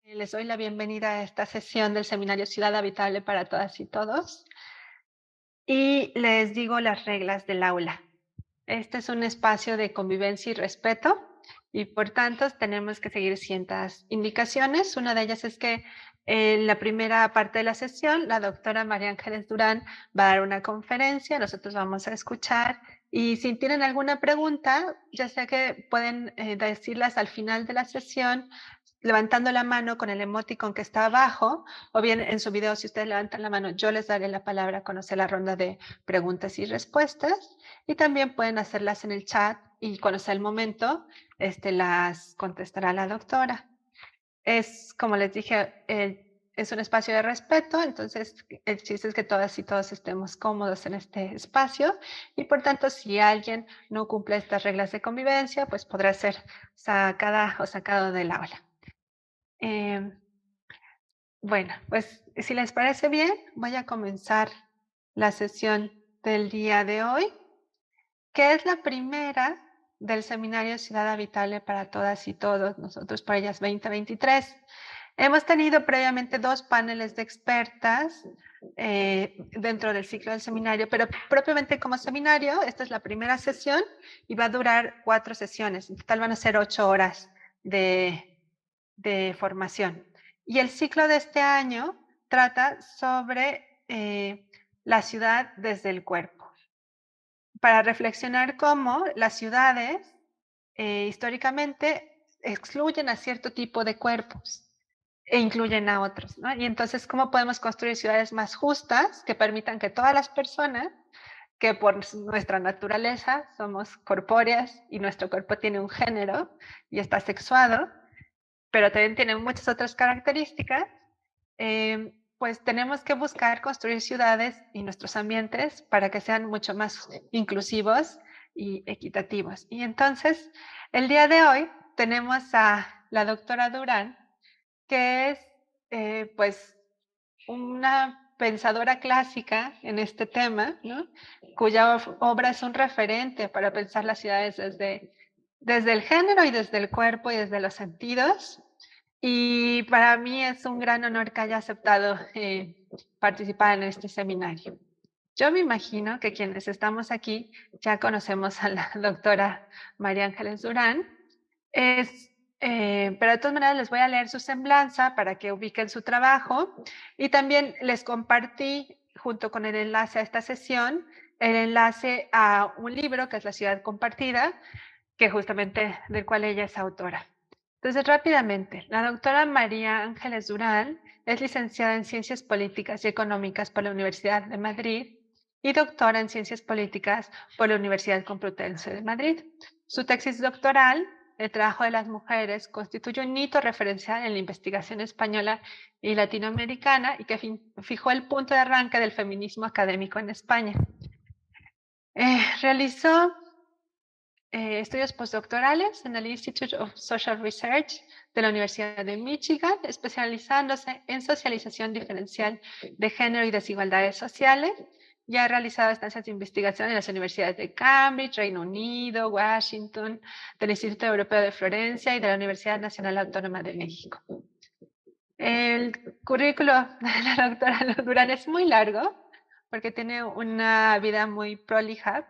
Les doy la bienvenida a esta sesión del seminario Ciudad Habitable para Todas y Todos y les digo las reglas del aula. Este es un espacio de convivencia y respeto y por tanto tenemos que seguir ciertas indicaciones. Una de ellas es que en la primera parte de la sesión la doctora María Ángeles Durán va a dar una conferencia, nosotros vamos a escuchar y si tienen alguna pregunta, ya sea que pueden decirlas al final de la sesión levantando la mano con el emoticon que está abajo, o bien en su video, si ustedes levantan la mano, yo les daré la palabra cuando sea la ronda de preguntas y respuestas, y también pueden hacerlas en el chat y cuando sea el momento, las contestará la doctora. Es, como les dije, es un espacio de respeto, entonces el chiste es que todas y todos estemos cómodos en este espacio y por tanto si alguien no cumple estas reglas de convivencia, pues podrá ser sacada o sacado del aula. Em, bueno, pues si les parece bien, voy a comenzar la sesión del día de hoy, que es la primera del seminario Ciudad Habitable para Todas y Todos, nosotros por ellas 2023. Hemos tenido previamente 2 paneles de expertas dentro del ciclo del seminario, pero propiamente como seminario, esta es la primera sesión y va a durar 4 sesiones. En total van a ser 8 horas de formación. Y el ciclo de este año trata sobre la ciudad desde el cuerpo, para reflexionar cómo las ciudades históricamente excluyen a cierto tipo de cuerpos e incluyen a otros, ¿no? Y entonces, ¿cómo podemos construir ciudades más justas que permitan que todas las personas, que por nuestra naturaleza somos corpóreas y nuestro cuerpo tiene un género y está sexuado, pero también tiene muchas otras características, pues tenemos que buscar construir ciudades y nuestros ambientes para que sean mucho más inclusivos y equitativos. Y entonces, el día de hoy tenemos a la doctora Durán, que es pues una pensadora clásica en este tema, ¿no? Cuya obra es un referente para pensar las ciudades desde el género y desde el cuerpo y desde los sentidos. Y para mí es un gran honor que haya aceptado participar en este seminario. Yo me imagino que quienes estamos aquí ya conocemos a la doctora María Ángeles Durán. Pero de todas maneras les voy a leer su semblanza para que ubiquen su trabajo y también les compartí junto con el enlace a esta sesión el enlace a un libro que es La ciudad compartida, que justamente del cual ella es autora. Entonces, rápidamente, la doctora María Ángeles Durán es licenciada en Ciencias Políticas y Económicas por la Universidad de Madrid y doctora en Ciencias Políticas por la Universidad Complutense de Madrid. Su tesis doctoral, El trabajo de las mujeres, constituye un hito referencial en la investigación española y latinoamericana y que fijó el punto de arranque del feminismo académico en España. Realizó estudios postdoctorales en el Institute of Social Research de la Universidad de Michigan, especializándose en socialización diferencial de género y desigualdades sociales. Ya ha realizado estancias de investigación en las universidades de Cambridge, Reino Unido, Washington, del Instituto Europeo de Florencia y de la Universidad Nacional Autónoma de México. El currículo de la doctora Durán es muy largo porque tiene una vida muy prolija,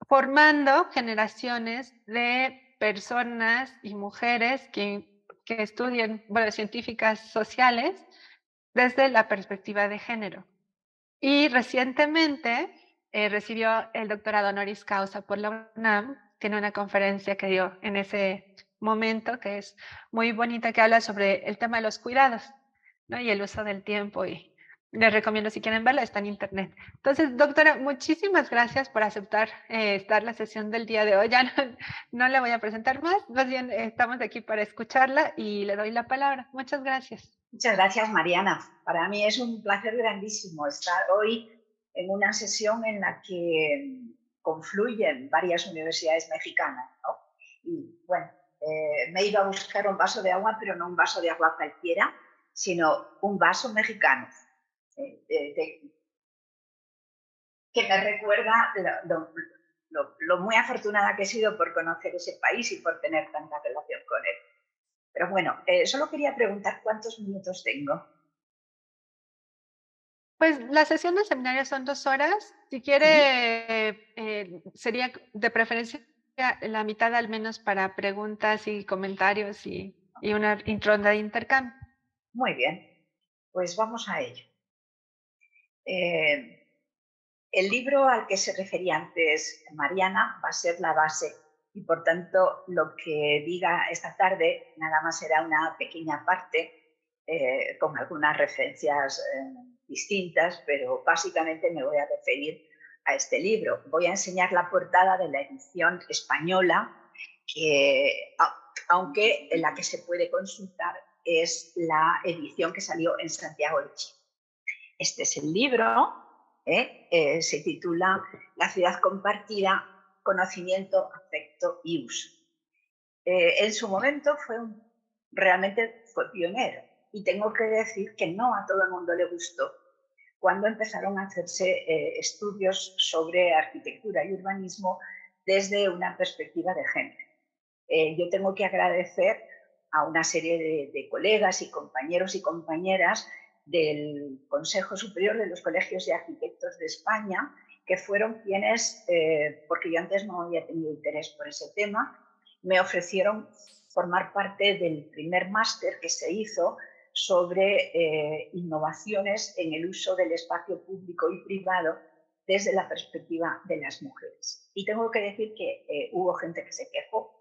formando generaciones de personas y mujeres que estudian, bueno, científicas sociales desde la perspectiva de género. Y recientemente recibió el doctorado honoris causa por la UNAM. Tiene una conferencia que dio en ese momento que es muy bonita, que habla sobre el tema de los cuidados, ¿no? Y el uso del tiempo. Y les recomiendo, si quieren verla, está en internet. Entonces, doctora, muchísimas gracias por aceptar estar la sesión del día de hoy. Ya no le voy a presentar más bien estamos aquí para escucharla y le doy la palabra. Muchas gracias. Muchas gracias, Mariana. Para mí es un placer grandísimo estar hoy en una sesión en la que confluyen varias universidades mexicanas, ¿no? Y bueno, me he ido a buscar un vaso de agua, pero no un vaso de agua cualquiera, sino un vaso mexicano, que me recuerda lo muy afortunada que he sido por conocer ese país y por tener tanta relación con él. Pero bueno, solo quería preguntar cuántos minutos tengo. Pues la sesión de seminario son 2 horas. Si Ujú. quiere, sería de preferencia la mitad al menos para preguntas y comentarios y una ronda de intercambio. Muy bien, pues vamos a ello. Eh, el libro al que se refería antes Mariana va a ser la base y por tanto lo que diga esta tarde nada más será una pequeña parte con algunas referencias distintas, pero básicamente me voy a referir a este libro. Voy a enseñar la portada de la edición española, que, aunque la que se puede consultar es la edición que salió en Santiago de Chile. Este es el libro, se titula La ciudad compartida, conocimiento, afecto y uso. En su momento realmente fue pionero y tengo que decir que no a todo el mundo le gustó cuando empezaron a hacerse estudios sobre arquitectura y urbanismo desde una perspectiva de género. Yo tengo que agradecer a una serie de colegas y compañeros y compañeras del Consejo Superior de los Colegios de Arquitectos de España, que fueron quienes, porque yo antes no había tenido interés por ese tema, me ofrecieron formar parte del primer máster que se hizo sobre innovaciones en el uso del espacio público y privado desde la perspectiva de las mujeres. Y tengo que decir que hubo gente que se quejó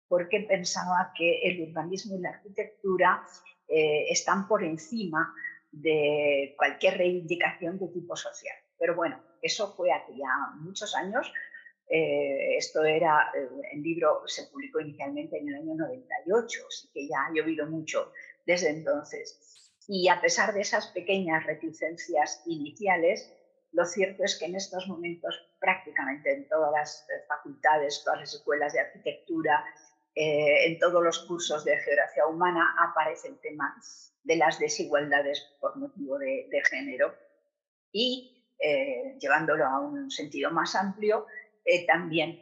porque pensaba que el urbanismo y la arquitectura están por encima de cualquier reivindicación de tipo social. Pero bueno, eso fue hace ya muchos años. El libro se publicó inicialmente en el año 98, así que ya ha llovido mucho desde entonces. Y a pesar de esas pequeñas reticencias iniciales, lo cierto es que en estos momentos prácticamente en todas las facultades, todas las escuelas de arquitectura, en todos los cursos de geografía humana aparece el tema de las desigualdades por motivo de género y llevándolo a un sentido más amplio, también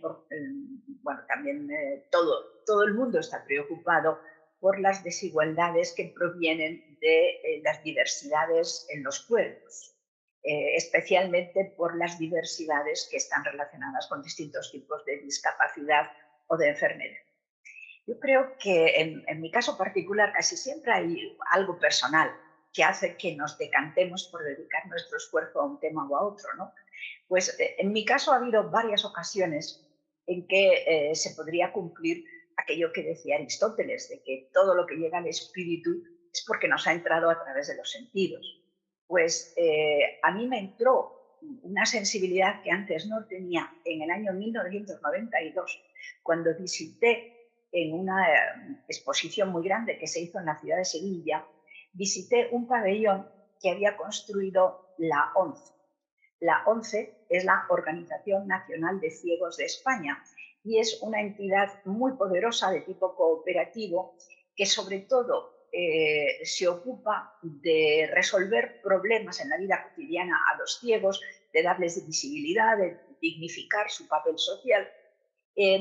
todo el mundo está preocupado por las desigualdades que provienen de las diversidades en los cuerpos, especialmente por las diversidades que están relacionadas con distintos tipos de discapacidad o de enfermedad. Yo creo que en mi caso particular casi siempre hay algo personal que hace que nos decantemos por dedicar nuestro esfuerzo a un tema o a otro, ¿no? Pues en mi caso ha habido varias ocasiones en que se podría cumplir aquello que decía Aristóteles, de que todo lo que llega al espíritu es porque nos ha entrado a través de los sentidos. Pues a mí me entró una sensibilidad que antes no tenía en el año 1992, cuando visité en una exposición muy grande que se hizo en la ciudad de Sevilla, visité un pabellón que había construido la ONCE. La ONCE es la Organización Nacional de Ciegos de España y es una entidad muy poderosa de tipo cooperativo que sobre todo se ocupa de resolver problemas en la vida cotidiana a los ciegos, de darles visibilidad, de dignificar su papel social.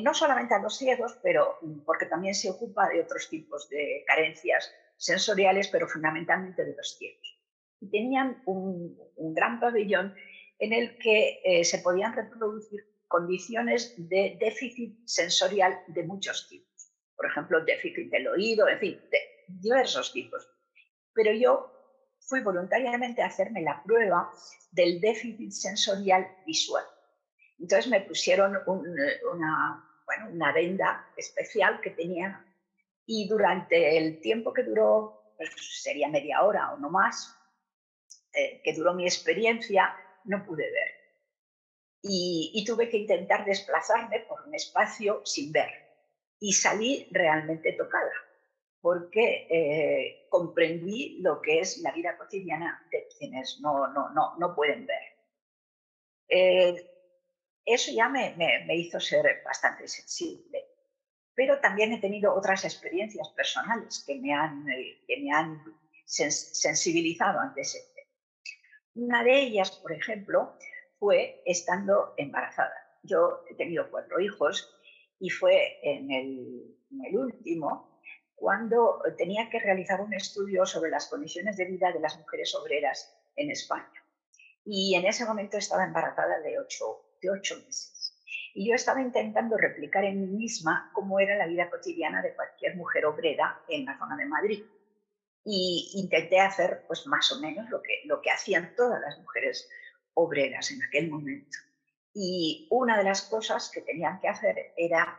No solamente a los ciegos, pero porque también se ocupa de otros tipos de carencias sensoriales, pero fundamentalmente de los ciegos. Y tenían un gran pabellón en el que se podían reproducir condiciones de déficit sensorial de muchos tipos. Por ejemplo, déficit del oído, en fin, de diversos tipos. Pero yo fui voluntariamente a hacerme la prueba del déficit sensorial visual. Entonces me pusieron una venda especial que tenía y durante el tiempo que duró, pues sería media hora o no más, que duró mi experiencia, no pude ver. Y tuve que intentar desplazarme por un espacio sin ver. Y salí realmente tocada, porque comprendí lo que es la vida cotidiana de quienes no pueden ver. Eso ya me hizo ser bastante sensible. Pero también he tenido otras experiencias personales que me han sensibilizado ante ese tema. Una de ellas, por ejemplo, fue estando embarazada. Yo he tenido 4 hijos y fue en el último cuando tenía que realizar un estudio sobre las condiciones de vida de las mujeres obreras en España. Y en ese momento estaba embarazada de 8 meses. Y yo estaba intentando replicar en mí misma cómo era la vida cotidiana de cualquier mujer obrera en la zona de Madrid. Y intenté hacer pues más o menos lo que hacían todas las mujeres obreras en aquel momento. Y una de las cosas que tenían que hacer era,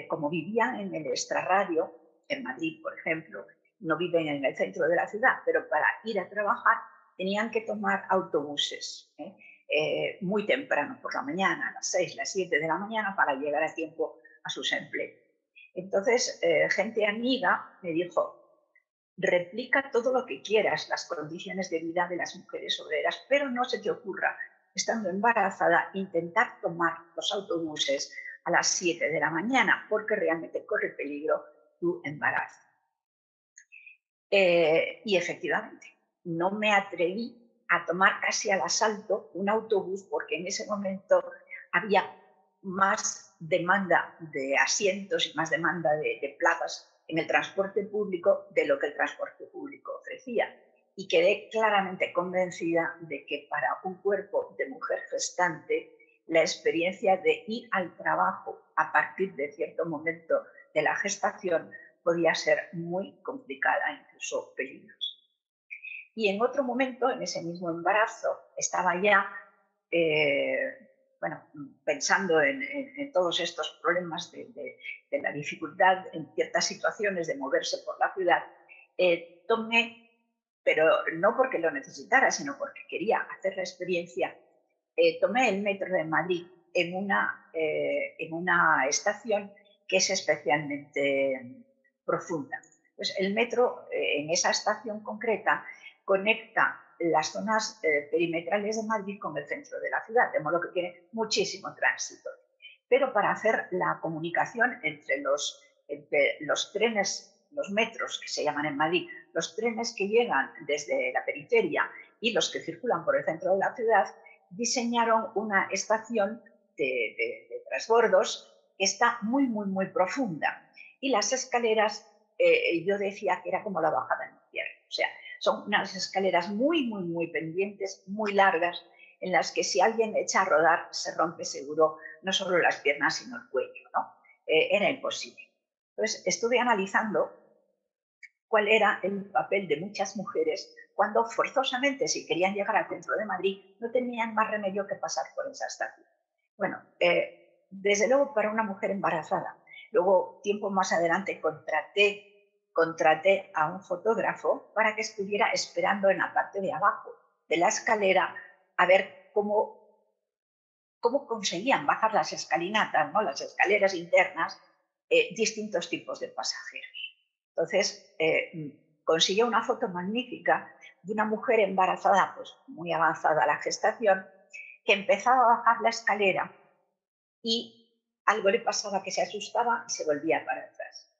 como vivían en el extrarradio, en Madrid, por ejemplo, no viven en el centro de la ciudad, pero para ir a trabajar tenían que tomar autobuses muy temprano por la mañana, a las 6, las 7 de la mañana, para llegar a tiempo a sus empleos. Entonces, gente amiga me dijo, replica todo lo que quieras, las condiciones de vida de las mujeres obreras, pero no se te ocurra, estando embarazada, intentar tomar los autobuses a las 7 de la mañana, porque realmente corre peligro tu embarazo. Y efectivamente, no me atreví a tomar casi al asalto un autobús, porque en ese momento había más demanda de asientos y más demanda de plazas en el transporte público de lo que el transporte público ofrecía. Y quedé claramente convencida de que para un cuerpo de mujer gestante, la experiencia de ir al trabajo a partir de cierto momento de la gestación podía ser muy complicada, incluso peligrosa. Y en otro momento, en ese mismo embarazo, estaba ya pensando en todos estos problemas de la dificultad en ciertas situaciones de moverse por la ciudad, tomé, pero no porque lo necesitara, sino porque quería hacer la experiencia, tomé el metro de Madrid en una estación que es especialmente profunda. Pues el metro, en esa estación concreta, conecta las zonas perimetrales de Madrid con el centro de la ciudad, de modo que tiene muchísimo tránsito. Pero para hacer la comunicación entre los trenes, los metros que se llaman en Madrid, los trenes que llegan desde la periferia y los que circulan por el centro de la ciudad, diseñaron una estación de transbordos que está muy, muy, muy profunda. Y las escaleras, yo decía que era como la bajada en infierno. O sea, son unas escaleras muy, muy, muy pendientes, muy largas, en las que si alguien echa a rodar se rompe seguro no solo las piernas, sino el cuello, ¿no? Era imposible. Entonces, estuve analizando cuál era el papel de muchas mujeres cuando forzosamente, si querían llegar al centro de Madrid, no tenían más remedio que pasar por esa estación. Bueno, desde luego para una mujer embarazada. Luego, tiempo más adelante, contraté a un fotógrafo para que estuviera esperando en la parte de abajo de la escalera a ver cómo conseguían bajar las escalinatas, ¿no? Las escaleras internas, distintos tipos de pasajeros. Entonces, consiguió una foto magnífica de una mujer embarazada, pues muy avanzada a la gestación, que empezaba a bajar la escalera y algo le pasaba, que se asustaba y se volvía para atrás.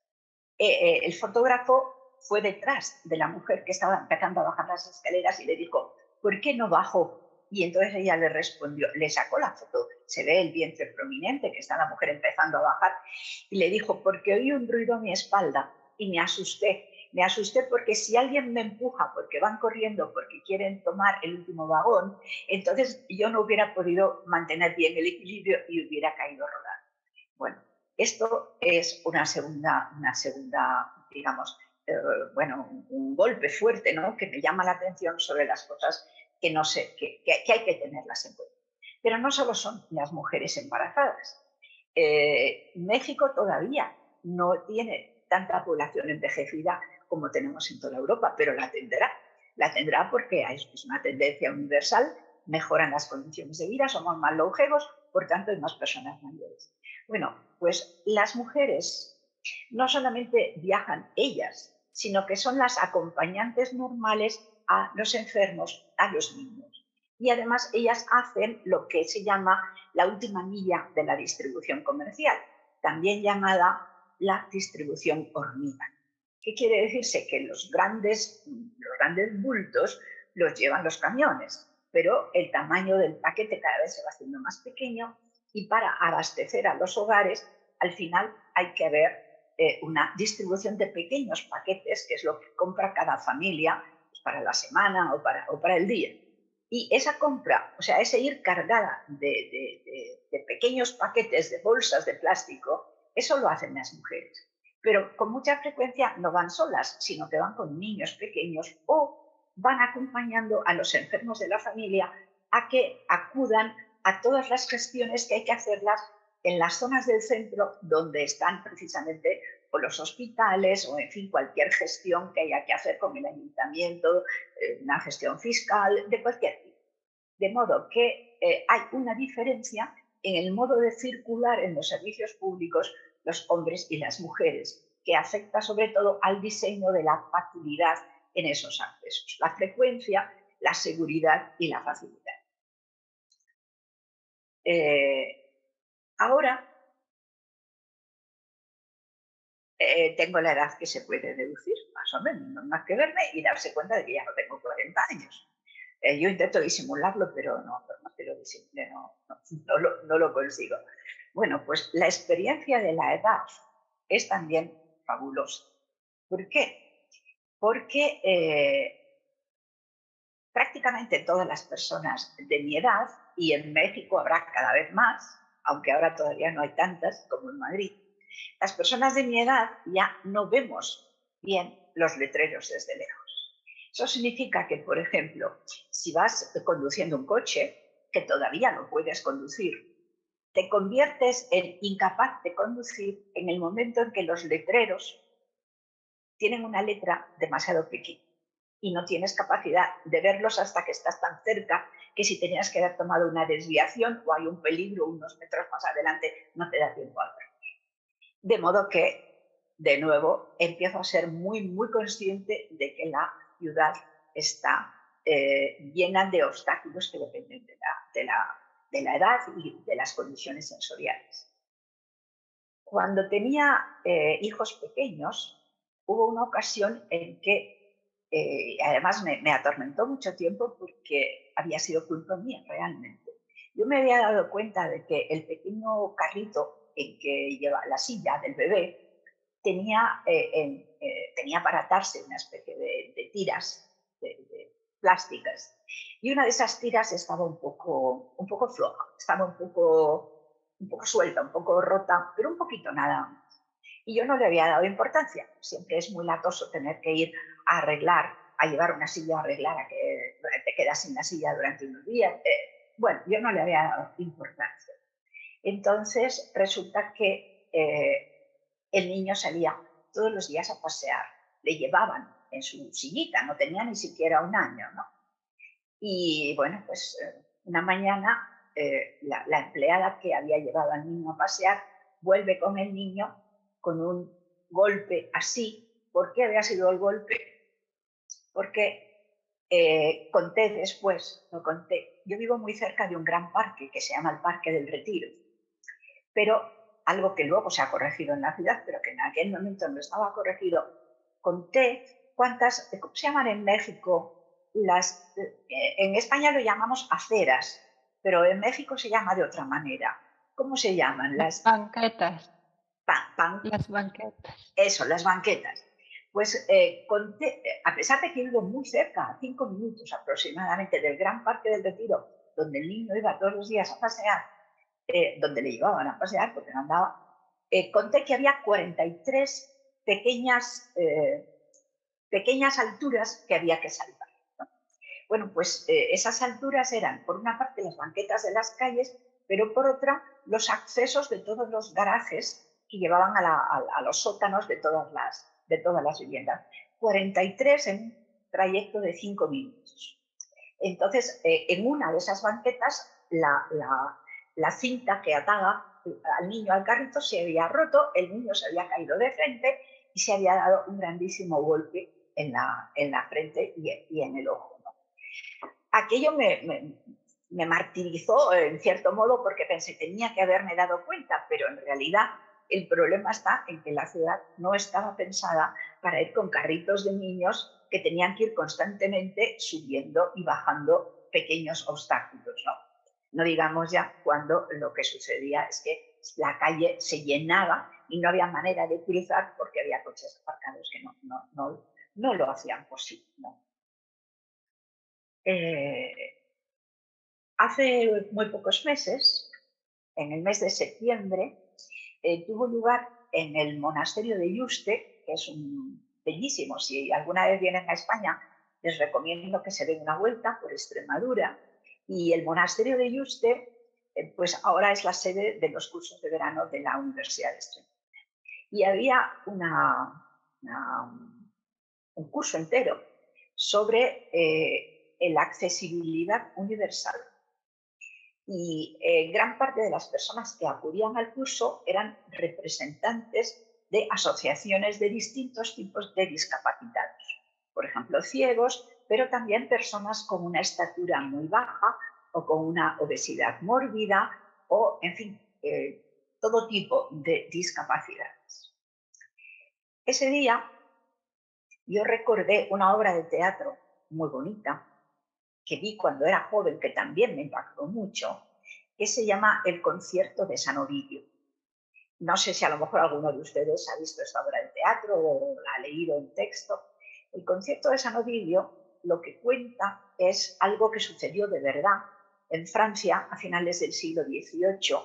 El fotógrafo fue detrás de la mujer que estaba empezando a bajar las escaleras y le dijo, ¿por qué no bajó? Y entonces ella le respondió, le sacó la foto, se ve el vientre prominente, que está la mujer empezando a bajar, y le dijo, porque oí un ruido a mi espalda y me asusté. Me asusté porque si alguien me empuja, porque van corriendo, porque quieren tomar el último vagón, entonces yo no hubiera podido mantener bien el equilibrio y hubiera caído rodando. Bueno, esto es una segunda digamos, un golpe fuerte, ¿no? Que me llama la atención sobre las cosas que no sé, que hay que tenerlas en cuenta. Pero no solo son las mujeres embarazadas. México todavía no tiene tanta población envejecida como tenemos en toda Europa, pero la tendrá. La tendrá porque es una tendencia universal, mejoran las condiciones de vida, somos más longevos, por tanto hay más personas mayores. Bueno, pues las mujeres no solamente viajan ellas, sino que son las acompañantes normales a los enfermos, a los niños. Y además ellas hacen lo que se llama la última milla de la distribución comercial, también llamada la distribución hormiga. ¿Qué quiere decirse? Que los grandes bultos los llevan los camiones, pero el tamaño del paquete cada vez se va haciendo más pequeño y para abastecer a los hogares, al final hay que haber una distribución de pequeños paquetes, que es lo que compra cada familia pues, para la semana o para el día. Y esa compra, o sea, ese ir cargada de pequeños paquetes, de bolsas de plástico, eso lo hacen las mujeres. Pero con mucha frecuencia no van solas, sino que van con niños pequeños o van acompañando a los enfermos de la familia a que acudan a todas las gestiones que hay que hacerlas en las zonas del centro donde están precisamente o los hospitales o, en fin, cualquier gestión que haya que hacer con el ayuntamiento, una gestión fiscal, de cualquier tipo. De modo que hay una diferencia en el modo de circular en los servicios públicos los hombres y las mujeres, que afecta sobre todo al diseño de la facilidad en esos accesos, la frecuencia, la seguridad y la facilidad. Ahora tengo la edad que se puede deducir, más o menos, no hay más que verme y darse cuenta de que ya no tengo 40 años. Yo intento disimularlo, pero no, por más que lo disimule, no lo consigo. Bueno, pues la experiencia de la edad es también fabulosa. ¿Por qué? Porque prácticamente todas las personas de mi edad, y en México habrá cada vez más, aunque ahora todavía no hay tantas como en Madrid, las personas de mi edad ya no vemos bien los letreros desde lejos. Eso significa que, por ejemplo, si vas conduciendo un coche, que todavía no puedes conducir, te conviertes en incapaz de conducir en el momento en que los letreros tienen una letra demasiado pequeña y no tienes capacidad de verlos hasta que estás tan cerca que si tenías que haber tomado una desviación o hay un peligro unos metros más adelante, no te da tiempo a verlos. De modo que, de nuevo, empiezo a ser muy, muy consciente de que la ciudad está llena de obstáculos que dependen de la edad y de las condiciones sensoriales. Cuando tenía hijos pequeños, hubo una ocasión en que, además me atormentó mucho tiempo porque había sido culpa mía realmente. Yo me había dado cuenta de que el pequeño carrito en que lleva la silla del bebé tenía, tenía para atarse una especie de tiras de plásticas. Y una de esas tiras estaba un poco floja, estaba un poco suelta, un poco rota, pero un poquito nada más. Y yo no le había dado importancia. Siempre es muy latoso tener que ir a arreglar, a llevar una silla a arreglar, a que te quedas sin la silla durante unos días. Bueno, yo no le había dado importancia. Entonces resulta que el niño salía todos los días a pasear. Le llevaban en su sillita, no tenía ni siquiera un año, ¿no? Y bueno, pues una mañana la empleada que había llevado al niño a pasear vuelve con el niño con un golpe así. ¿Por qué había sido el golpe? Porque conté después, lo conté. Yo vivo muy cerca de un gran parque que se llama el Parque del Retiro, pero algo que luego se ha corregido en la ciudad, pero que en aquel momento no estaba corregido. Conté cuántas, ¿cómo se llaman en México? En España lo llamamos aceras, pero en México se llama de otra manera. ¿Cómo se llaman? Las banquetas, Pan, las banquetas. eso, las banquetas. Pues conté, a pesar de que vivo muy cerca, a 5 minutos aproximadamente del Gran Parque del Retiro, donde el niño iba todos los días a pasear, donde le llevaban a pasear porque no andaba, conté que había 43 pequeñas alturas que había que salvar. ¿No? Bueno, pues esas alturas eran, por una parte, las banquetas de las calles, pero por otra, los accesos de todos los garajes que llevaban a los sótanos de todas las viviendas. 43 en un trayecto de 5 minutos. Entonces, en una de esas banquetas, la cinta que ataba al niño al carrito se había roto, el niño se había caído de frente y se había dado un grandísimo golpe en la frente y en el ojo. ¿No? Aquello me martirizó en cierto modo porque pensé que tenía que haberme dado cuenta, pero en realidad el problema está en que la ciudad no estaba pensada para ir con carritos de niños que tenían que ir constantemente subiendo y bajando pequeños obstáculos. No digamos ya cuando lo que sucedía es que la calle se llenaba y no había manera de cruzar porque había coches aparcados que no lo hacían posible, ¿no? Hace muy pocos meses, en el mes de septiembre, tuvo lugar en el monasterio de Yuste, que es un bellísimo. Si alguna vez vienen a España, les recomiendo que se den una vuelta por Extremadura. Y el monasterio de Yuste, pues ahora es la sede de los cursos de verano de la Universidad de Extremadura. Y había un curso entero sobre la accesibilidad universal. Y gran parte de las personas que acudían al curso eran representantes de asociaciones de distintos tipos de discapacitados. Por ejemplo, ciegos, pero también personas con una estatura muy baja o con una obesidad mórbida o, en fin, todo tipo de discapacidades. Ese día yo recordé una obra de teatro muy bonita que vi cuando era joven, que también me impactó mucho, que se llama El concierto de San Ovidio. No sé si a lo mejor alguno de ustedes ha visto esta obra de teatro o la ha leído en texto. El concierto de San Ovidio lo que cuenta es algo que sucedió de verdad en Francia a finales del siglo XVIII,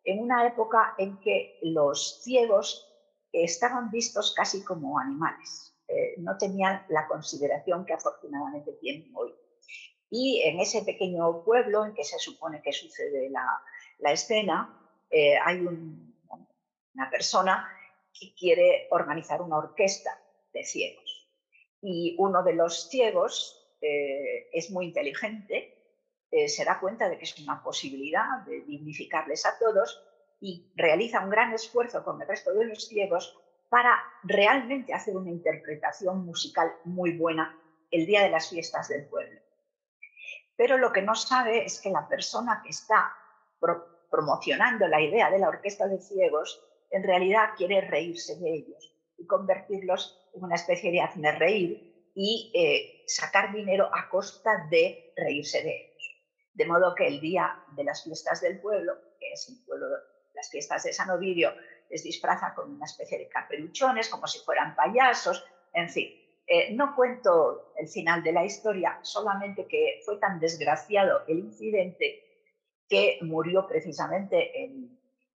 en una época en que los ciegos estaban vistos casi como animales. No tenían la consideración que afortunadamente tienen hoy. Y en ese pequeño pueblo en que se supone que sucede la escena, hay una persona que quiere organizar una orquesta de ciegos. Y uno de los ciegos es muy inteligente, se da cuenta de que es una posibilidad de dignificarles a todos y realiza un gran esfuerzo con el resto de los ciegos para realmente hacer una interpretación musical muy buena el día de las fiestas del pueblo. Pero lo que no sabe es que la persona que está promocionando la idea de la orquesta de ciegos en realidad quiere reírse de ellos y convertirlos en una especie de hazmerreír y sacar dinero a costa de reírse de ellos. De modo que el día de las fiestas del pueblo, que es el pueblo, las fiestas de San Ovidio, les disfraza con una especie de caperuchones, como si fueran payasos, en fin. No cuento el final de la historia, solamente que fue tan desgraciado el incidente que murió precisamente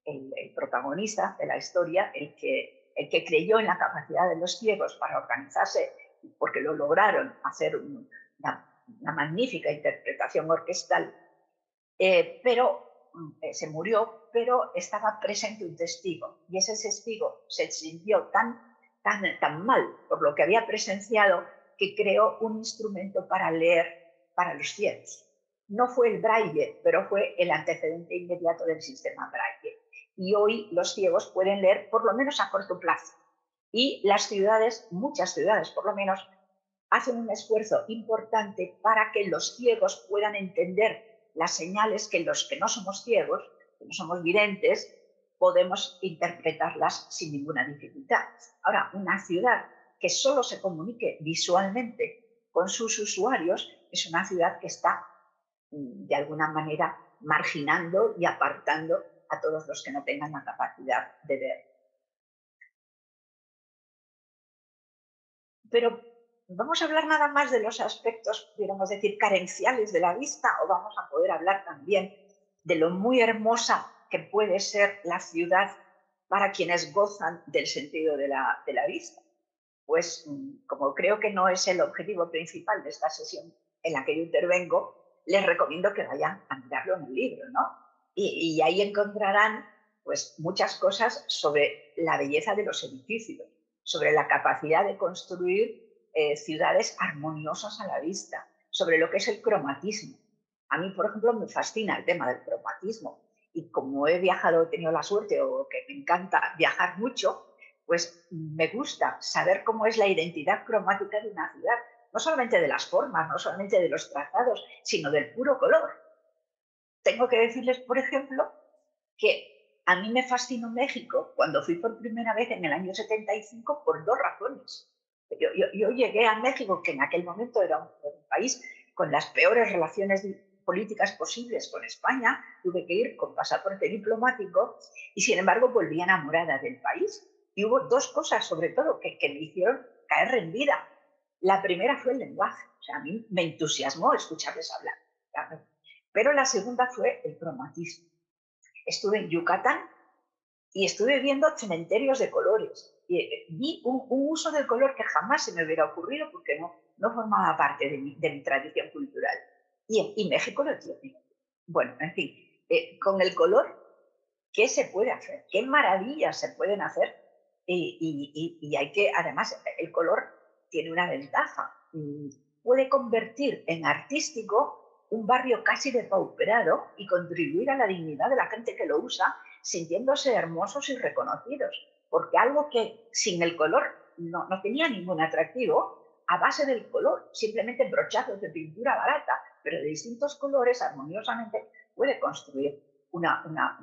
el protagonista de la historia, el que creyó en la capacidad de los ciegos para organizarse, porque lo lograron hacer una magnífica interpretación orquestal, pero se murió, pero estaba presente un testigo, y ese testigo se sintió tan mal por lo que había presenciado que creó un instrumento para leer para los ciegos. No fue el braille, pero fue el antecedente inmediato del sistema braille. Y hoy los ciegos pueden leer por lo menos a corto plazo. Y las ciudades, muchas ciudades por lo menos, hacen un esfuerzo importante para que los ciegos puedan entender las señales que los que no somos ciegos, que no somos videntes, podemos interpretarlas sin ninguna dificultad. Ahora, una ciudad que solo se comunique visualmente con sus usuarios es una ciudad que está, de alguna manera, marginando y apartando a todos los que no tengan la capacidad de ver. Pero ¿vamos a hablar nada más de los aspectos, podríamos decir, carenciales de la vista o vamos a poder hablar también de lo muy hermosa que puede ser la ciudad para quienes gozan del sentido de la vista? Pues como creo que no es el objetivo principal de esta sesión en la que yo intervengo, les recomiendo que vayan a mirarlo en el libro, ¿no? Y ahí encontrarán pues muchas cosas sobre la belleza de los edificios, sobre la capacidad de construir ciudades armoniosas a la vista, sobre lo que es el cromatismo. A mí, por ejemplo, me fascina el tema del cromatismo y como he viajado, he tenido la suerte o que me encanta viajar mucho, pues me gusta saber cómo es la identidad cromática de una ciudad, no solamente de las formas, no solamente de los trazados, sino del puro color. Tengo que decirles, por ejemplo, que a mí me fascinó México cuando fui por primera vez en el año 75 por dos razones. Yo llegué a México, que en aquel momento era un país con las peores relaciones políticas posibles con España, tuve que ir con pasaporte diplomático y sin embargo volví enamorada del país. Y hubo dos cosas sobre todo que me hicieron caer rendida. La primera fue el lenguaje, o sea, a mí me entusiasmó escucharles hablar, claro. Pero la segunda fue el cromatismo. Estuve en Yucatán y estuve viendo cementerios de colores. Y vi un uso del color que jamás se me hubiera ocurrido porque no formaba parte de mi tradición cultural. Y México lo tiene. Bueno, en fin, con el color, ¿qué se puede hacer? ¿Qué maravillas se pueden hacer? Y hay que, además, el color tiene una ventaja. Puede convertir en artístico un barrio casi depauperado y contribuir a la dignidad de la gente que lo usa, sintiéndose hermosos y reconocidos. Porque algo que sin el color no tenía ningún atractivo, a base del color, simplemente brochazos de pintura barata, pero de distintos colores, armoniosamente, puede construir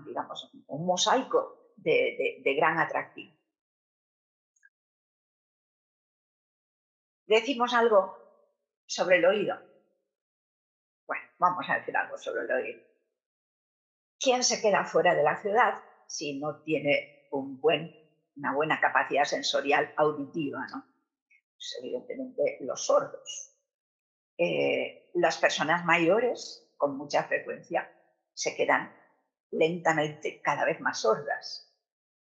digamos, un mosaico de gran atractivo. Decimos algo sobre el oído. Bueno, vamos a decir algo sobre el oído. ¿Quién se queda fuera de la ciudad si no tiene una buena capacidad sensorial auditiva, ¿no? Pues evidentemente los sordos. Las personas mayores, con mucha frecuencia, se quedan lentamente cada vez más sordas.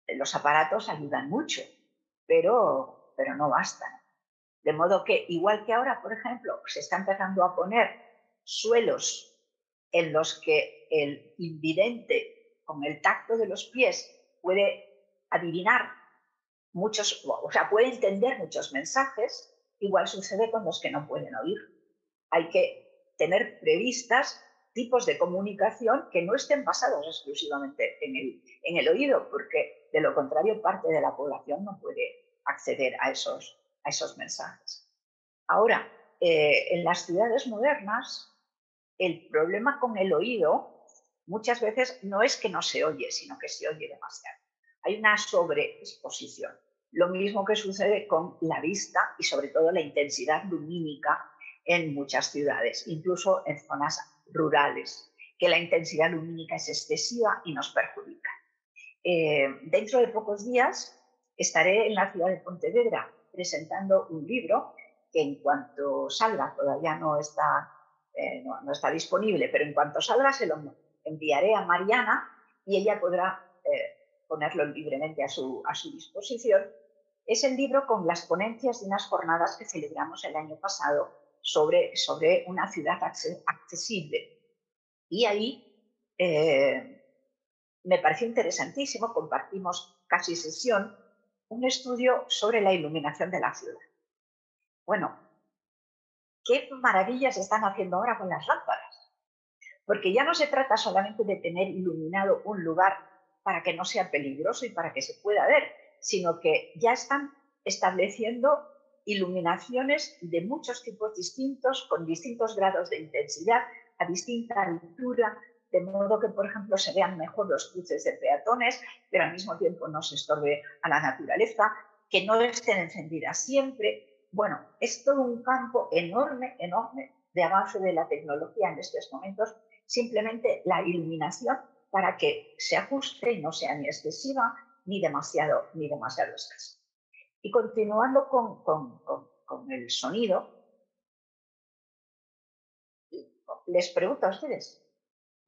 Los aparatos ayudan mucho, pero no bastan. De modo que, igual que ahora, por ejemplo, se está empezando a poner suelos en los que el invidente, con el tacto de los pies, puede adivinar muchos, o sea, puede entender muchos mensajes, igual sucede con los que no pueden oír. Hay que tener previstas tipos de comunicación que no estén basados exclusivamente en el oído, porque de lo contrario parte de la población no puede acceder a esos mensajes. Ahora, en las ciudades modernas, el problema con el oído muchas veces no es que no se oye, sino que se oye demasiado. Hay una sobreexposición. Lo mismo que sucede con la vista y sobre todo la intensidad lumínica en muchas ciudades, incluso en zonas rurales, que la intensidad lumínica es excesiva y nos perjudica. Dentro de pocos días estaré en la ciudad de Pontevedra presentando un libro que en cuanto salga, todavía no está disponible, pero en cuanto salga se lo enviaré a Mariana y ella podrá ponerlo libremente a su disposición. Es el libro con las ponencias de unas jornadas que celebramos el año pasado sobre una ciudad accesible. Y ahí me pareció interesantísimo, compartimos casi sesión, un estudio sobre la iluminación de la ciudad. Bueno, ¿qué maravillas están haciendo ahora con las lámparas? Porque ya no se trata solamente de tener iluminado un lugar para que no sea peligroso y para que se pueda ver, sino que ya están estableciendo iluminaciones de muchos tipos distintos, con distintos grados de intensidad, a distinta altura, de modo que, por ejemplo, se vean mejor los cruces de peatones, pero al mismo tiempo no se estorbe a la naturaleza, que no estén encendidas siempre. Bueno, es todo un campo enorme, enorme de avance de la tecnología en estos momentos, simplemente la iluminación para que se ajuste y no sea ni excesiva ni demasiado escasa. Y continuando con el sonido, les pregunto a ustedes,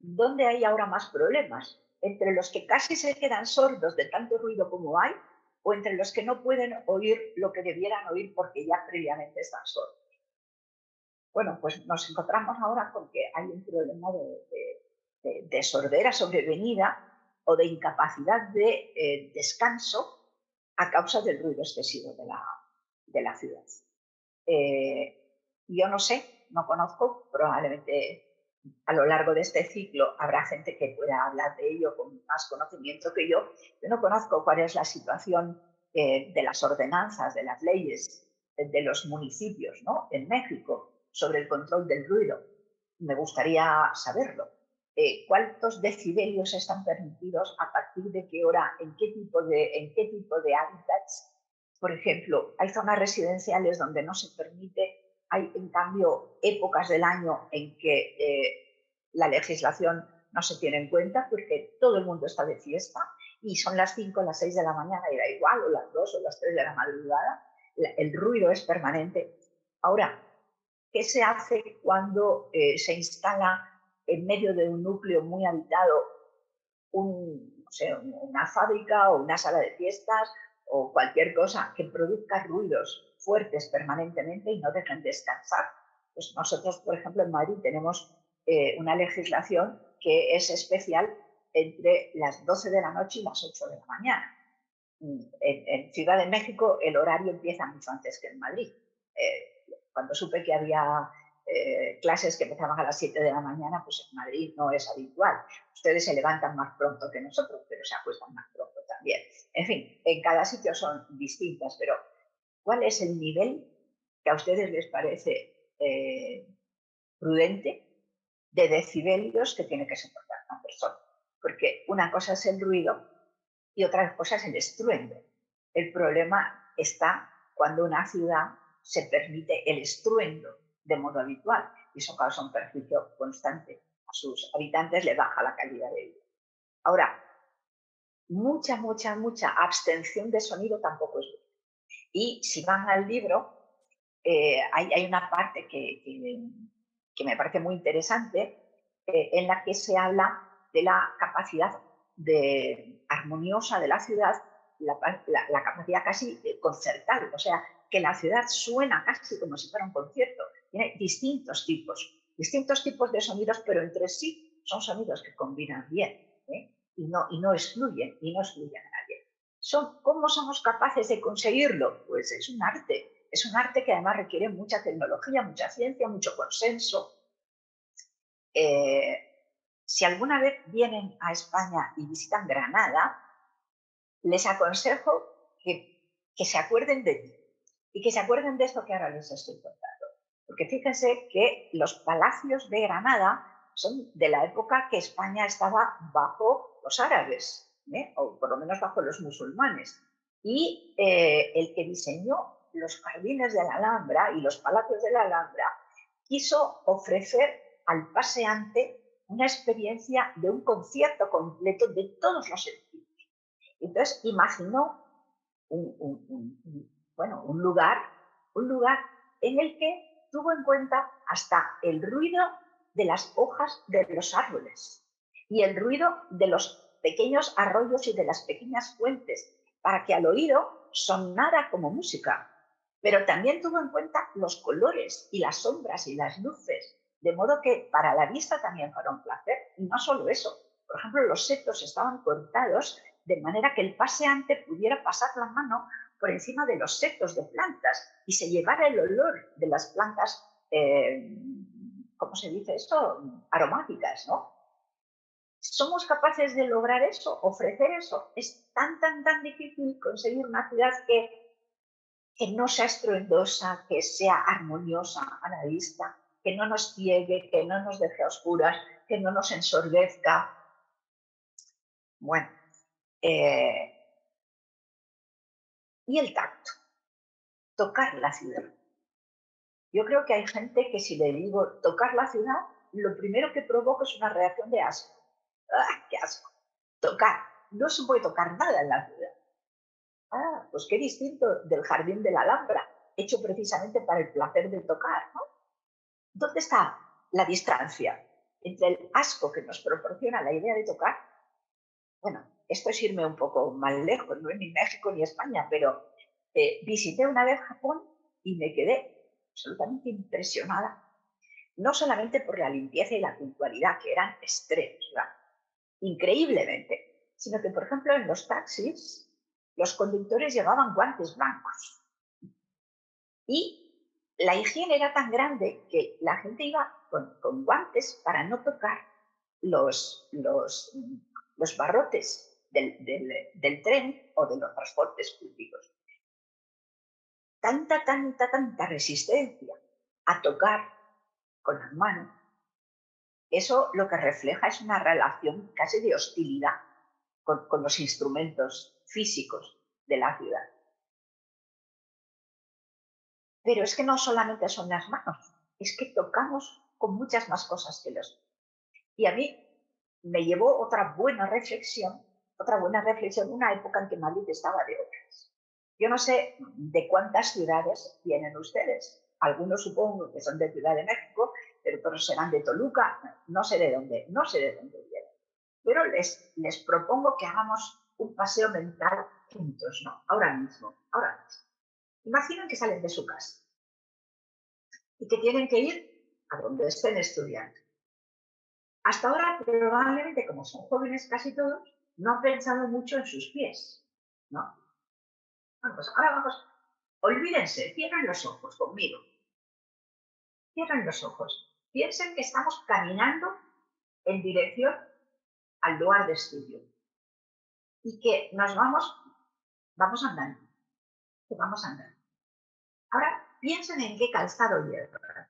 ¿dónde hay ahora más problemas? ¿Entre los que casi se quedan sordos de tanto ruido como hay o entre los que no pueden oír lo que debieran oír porque ya previamente están sordos? Bueno, pues nos encontramos ahora con que hay un problema de sordera sobrevenida o de incapacidad de descanso a causa del ruido excesivo de la ciudad. Yo no sé, no conozco, probablemente a lo largo de este ciclo habrá gente que pueda hablar de ello con más conocimiento que yo. Yo no conozco cuál es la situación de las ordenanzas, de las leyes de los municipios, ¿no?, en México sobre el control del ruido. Me gustaría saberlo. ¿Cuántos decibelios están permitidos? ¿A partir de qué hora? ¿En qué tipo de hábitats? Por ejemplo, hay zonas residenciales donde no se permite. Hay, en cambio, épocas del año en que La legislación no se tiene en cuenta porque todo el mundo está de fiesta y son las 5 o las 6 de la mañana y da igual, o las 2 o las 3 de la madrugada, el ruido es permanente. Ahora, ¿qué se hace cuando se instala en medio de un núcleo muy habitado no sé, una fábrica o una sala de fiestas o cualquier cosa que produzca ruidos fuertes permanentemente y no dejen descansar? Pues nosotros, por ejemplo, en Madrid tenemos una legislación que es especial entre las 12 de la noche y las 8 de la mañana. En Ciudad de México el horario empieza mucho antes que en Madrid. Cuando supe que había clases que empezaban a las 7 de la mañana, pues en Madrid no es habitual. Ustedes se levantan más pronto que nosotros, pero se acuestan más pronto también. En fin, en cada sitio son distintas, pero ¿cuál es el nivel que a ustedes les parece prudente de decibelios que tiene que soportar una persona? Porque una cosa es el ruido y otra cosa es el estruendo. El problema está cuando una ciudad se permite el estruendo de modo habitual y eso causa un perjuicio constante. A sus habitantes le baja la calidad de vida. Ahora, mucha abstención de sonido tampoco es buena. Y si van al libro, hay una parte que me parece muy interesante, en la que se habla de la capacidad armoniosa de la ciudad, la capacidad casi concertada, o sea, que la ciudad suena casi como si fuera un concierto. Tiene distintos tipos de sonidos, pero entre sí son sonidos que combinan bien, ¿eh? y no excluyen a nadie. ¿Cómo somos capaces de conseguirlo? Pues es un arte. Es un arte que además requiere mucha tecnología, mucha ciencia, mucho consenso. Si alguna vez vienen a España y visitan Granada, les aconsejo que se acuerden de mí y que se acuerden de esto que ahora les estoy contando. Porque fíjense que los palacios de Granada son de la época que España estaba bajo los árabes, o por lo menos bajo los musulmanes. Y el que diseñó los jardines de la Alhambra y los palacios de la Alhambra quiso ofrecer al paseante una experiencia de un concierto completo de todos los sentidos. Entonces imaginó un lugar en el que tuvo en cuenta hasta el ruido de las hojas de los árboles y el ruido de los pequeños arroyos y de las pequeñas fuentes, para que al oído sonara como música. Pero también tuvo en cuenta los colores y las sombras y las luces, de modo que para la vista también fuera un placer. Y no solo eso, por ejemplo, los setos estaban cortados de manera que el paseante pudiera pasar la mano por encima de los setos de plantas y se llevara el olor de las plantas, ¿cómo se dice esto? Aromáticas, ¿no? ¿Somos capaces de lograr eso, ofrecer eso? Es tan difícil conseguir una ciudad que no sea estruendosa, que sea armoniosa a la vista, que no nos ciegue, que no nos deje a oscuras, que no nos ensordezca. Bueno, y el tacto, tocar la ciudad. Yo creo que hay gente que si le digo tocar la ciudad, lo primero que provoca es una reacción de asco. ¡Ah, qué asco! Tocar. No se puede tocar nada en la ciudad. Ah, pues qué distinto del jardín de la Alhambra, hecho precisamente para el placer de tocar, ¿no? ¿Dónde está la distancia entre el asco que nos proporciona la idea de tocar? Bueno, esto es irme un poco más lejos, no es ni México ni España, pero visité una vez Japón y me quedé absolutamente impresionada, no solamente por la limpieza y la puntualidad, que eran extremos, ¿verdad? Increíblemente, sino que, por ejemplo, en los taxis, los conductores llevaban guantes blancos. Y la higiene era tan grande que la gente iba con guantes para no tocar los barrotes del tren o de los transportes públicos. Tanta resistencia a tocar con las manos. Eso lo que refleja es una relación casi de hostilidad con los instrumentos físicos de la ciudad. Pero es que no solamente son las manos, es que tocamos con muchas más cosas que los. Y a mí me llevó otra buena reflexión, una época en que Madrid estaba de obras. Yo no sé de cuántas ciudades vienen ustedes. Algunos supongo que son de Ciudad de México, pero otros serán de Toluca, no sé de dónde, no sé de dónde vienen. Pero les propongo que hagamos un paseo mental juntos, ¿no? Ahora mismo, ahora mismo. Imaginen que salen de su casa y que tienen que ir a donde estén estudiando. Hasta ahora, probablemente, como son jóvenes casi todos, no han pensado mucho en sus pies, ¿no? Bueno, pues ahora vamos, olvídense, cierren los ojos conmigo, cierren los ojos. Piensen que estamos caminando en dirección al lugar de estudio y que vamos andando, que vamos andando. Ahora piensen en qué calzado llevan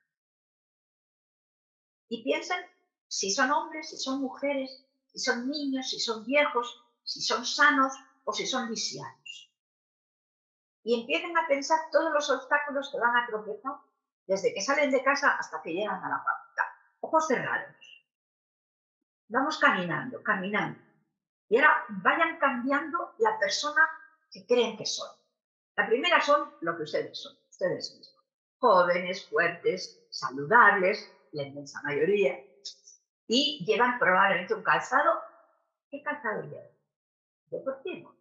y piensen si son hombres, si son mujeres, si son niños, si son viejos, si son sanos o si son lisiados. Y empiecen a pensar todos los obstáculos que van a tropezar desde que salen de casa hasta que llegan a la facultad. Ojos cerrados. Vamos caminando, caminando. Y ahora vayan cambiando la persona que creen que son. La primera son lo que ustedes son, ustedes mismos. Jóvenes, fuertes, saludables, la inmensa mayoría. Y llevan probablemente un calzado. ¿Qué calzado llevan? Deportivo.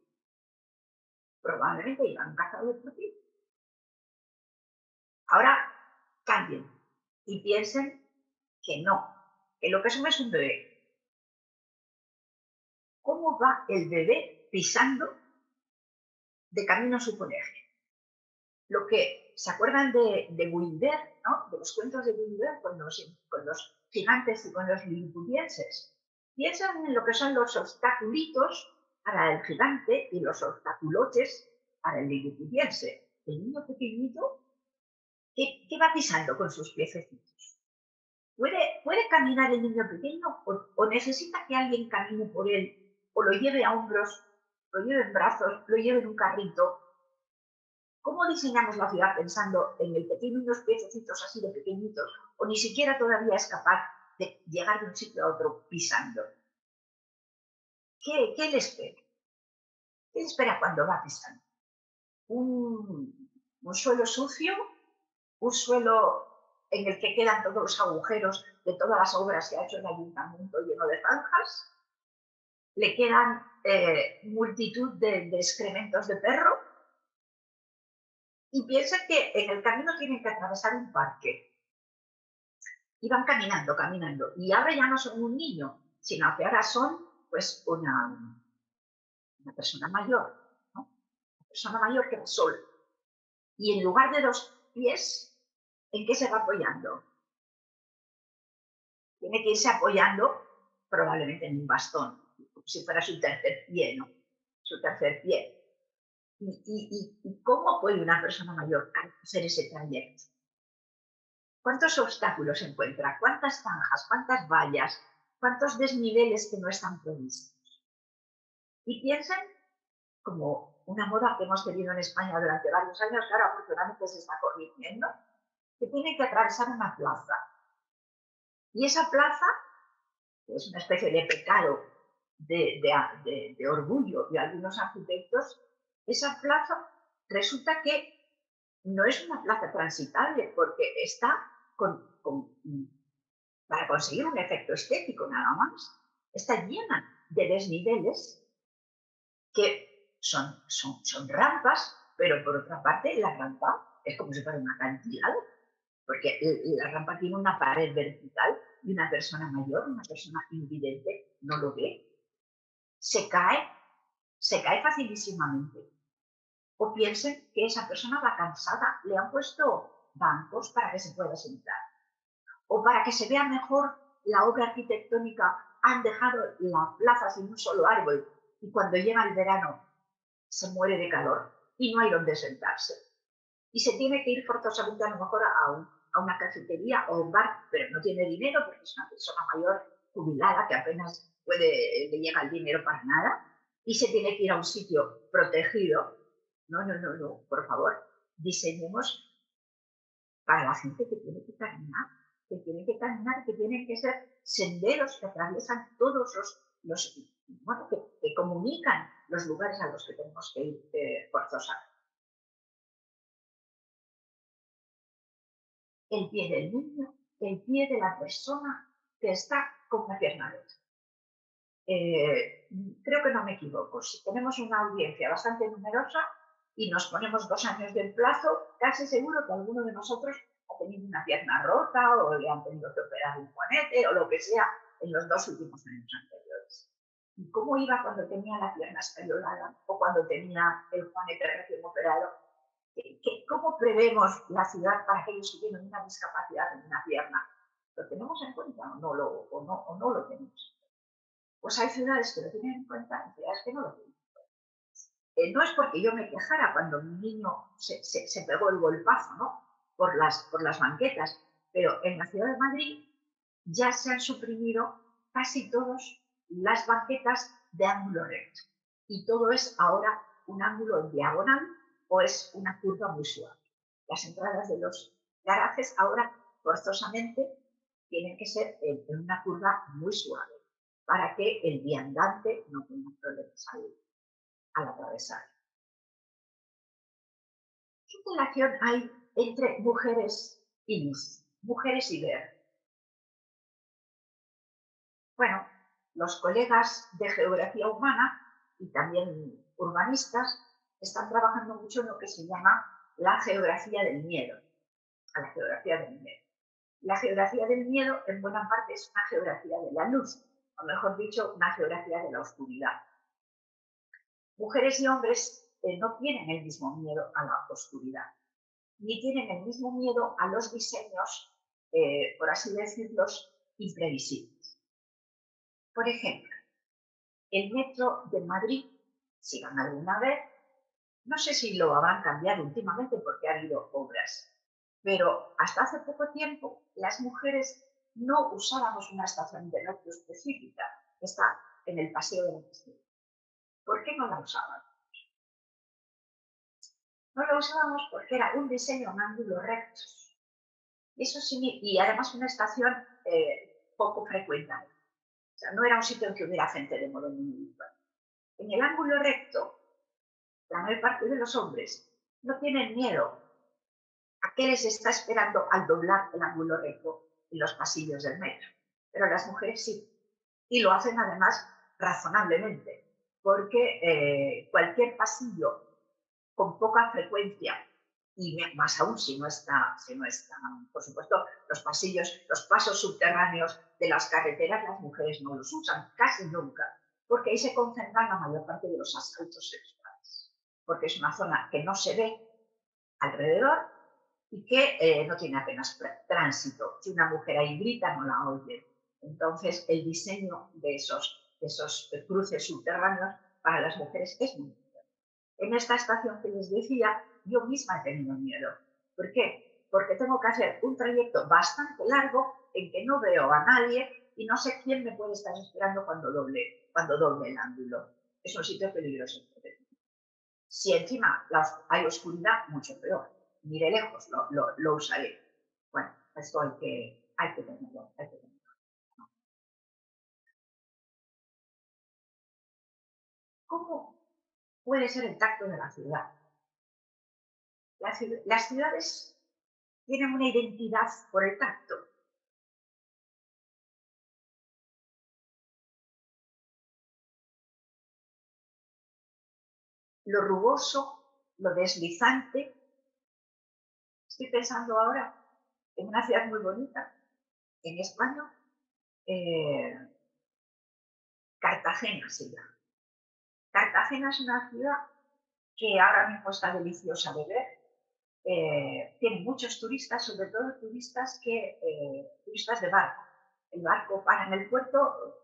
Probablemente llevan un calzado deportivo. Ahora cambien y piensen que no, que lo que son es un bebé. ¿Cómo va el bebé pisando de camino a su colegio? Lo que se acuerdan de Gulliver, ¿no? De los cuentos de Gulliver con los gigantes y con los liliputienses. Piensan en lo que son los obstaculitos para el gigante y los obstaculotes para el liliputiense. El niño pequeñito, ¿qué va pisando con sus piececitos? ¿Puede caminar el niño pequeño o necesita que alguien camine por él o lo lleve a hombros, lo lleve en brazos, lo lleve en un carrito? ¿Cómo diseñamos la ciudad pensando en el que tiene unos piececitos así de pequeñitos o ni siquiera todavía es capaz de llegar de un sitio a otro pisando? ¿Qué le espera? ¿Qué le espera cuando va pisando? ¿Un suelo sucio? ¿Un suelo en el que quedan todos los agujeros de todas las obras que ha hecho el ayuntamiento lleno de zanjas? ¿Le quedan multitud de excrementos de perro? Y piensen que en el camino tienen que atravesar un parque. Y van caminando, caminando. Y ahora ya no son un niño, sino que ahora son pues una persona mayor, ¿no? Una persona mayor que va sola. Y en lugar de dos pies, ¿en qué se va apoyando? Tiene que irse apoyando probablemente en un bastón, como si fuera su tercer pie, ¿no? Su tercer pie. ¿Y cómo puede una persona mayor hacer ese trayecto? ¿Cuántos obstáculos encuentra? ¿Cuántas zanjas? ¿Cuántas vallas? ¿Cuántos desniveles que no están provistos? Y piensen como una moda que hemos tenido en España durante varios años, que ahora afortunadamente se está corrigiendo, que tienen que atravesar una plaza. Y esa plaza, que es una especie de pecado de orgullo de algunos arquitectos, esa plaza resulta que no es una plaza transitable porque está para conseguir un efecto estético nada más, está llena de desniveles que son rampas, pero por otra parte la rampa es como si fuera un acantilado, porque la rampa tiene una pared vertical y una persona mayor, una persona invidente, no lo ve. Se cae facilísimamente. O piensen que esa persona va cansada, le han puesto bancos para que se pueda sentar. O para que se vea mejor la obra arquitectónica, han dejado la plaza sin un solo árbol y cuando llega el verano se muere de calor y no hay donde sentarse. Y se tiene que ir forzosamente a lo mejor a una cafetería o un bar, pero no tiene dinero porque es una persona mayor jubilada que apenas le llega el dinero para nada y se tiene que ir a un sitio protegido. No, no, no, no, por favor, diseñemos para la gente que tiene que caminar, que tiene que caminar, que tienen que ser senderos que atraviesan todos bueno, que comunican los lugares a los que tenemos que ir forzosamente. El pie del niño, el pie de la persona que está con la pierna rota. Creo que no me equivoco. Si tenemos una audiencia bastante numerosa y nos ponemos 2 años de plazo, casi seguro que alguno de nosotros ha tenido una pierna rota o le han tenido que operar un juanete o lo que sea en los 2 últimos años anteriores. ¿Y cómo iba cuando tenía la pierna escayolada o cuando tenía el juanete recién operado? ¿Cómo prevemos la ciudad para aquellos que tienen una discapacidad en una pierna? ¿Lo tenemos en cuenta o no lo tenemos? Pues hay ciudades que lo tienen en cuenta y ciudades que no lo tienen en cuenta. No es porque yo me quejara cuando mi niño se pegó el golpazo, ¿no? Por las banquetas, pero en la ciudad de Madrid ya se han suprimido casi todas las banquetas de ángulo recto. Y todo es ahora un ángulo en diagonal o es una curva muy suave. Las entradas de los garajes ahora forzosamente tienen que ser en una curva muy suave para que el viandante no tenga problemas al atravesar. ¿Qué relación hay entre mujeres y luz, mujeres y ver? Bueno, los colegas de geografía humana y también urbanistas están trabajando mucho en lo que se llama la geografía del miedo. A la geografía del miedo. La geografía del miedo en buena parte es una geografía de la luz, o mejor dicho, una geografía de la oscuridad. Mujeres y hombres no tienen el mismo miedo a la oscuridad, ni tienen el mismo miedo a los diseños, por así decirlos, imprevisibles. Por ejemplo, el metro de Madrid, si van alguna vez, no sé si lo habrán cambiado últimamente porque ha habido obras, pero hasta hace poco tiempo las mujeres no usábamos una estación de metro específica que está en el Paseo de la Castellana. ¿Por qué no la usábamos? No la usábamos porque era un diseño en ángulos rectos. Y además una estación poco frecuentada. O sea, no era un sitio en que hubiera gente de modo muy individual. En el ángulo recto, la mayor parte de los hombres no tienen miedo a qué les está esperando al doblar el ángulo recto en los pasillos del metro. Pero las mujeres sí. Y lo hacen además razonablemente, porque cualquier pasillo con poca frecuencia, y más aún si no está, por supuesto, los pasillos, los pasos subterráneos de las carreteras, las mujeres no los usan, casi nunca, porque ahí se concentran la mayor parte de los asaltos sexuales, porque es una zona que no se ve alrededor y que no tiene apenas tránsito. Si una mujer ahí grita, no la oye. Entonces, el diseño de esos cruces subterráneos para las mujeres es muy importante. En esta estación que les decía, yo misma he tenido miedo. ¿Por qué? Porque tengo que hacer un trayecto bastante largo en que no veo a nadie y no sé quién me puede estar esperando cuando doble el ángulo. Es un sitio peligroso. Si encima hay oscuridad, mucho peor. Mire lejos, lo usaré. Bueno, esto hay que tenerlo. ¿Cómo puede ser el tacto de la ciudad? Las ciudades tienen una identidad por el tacto. Lo rugoso, lo deslizante. Estoy pensando ahora en una ciudad muy bonita, en España, Cartagena se llama. Cartagena es una ciudad que ahora mismo está deliciosa de ver. Tiene muchos turistas, sobre todo turistas de barco. El barco para en el puerto,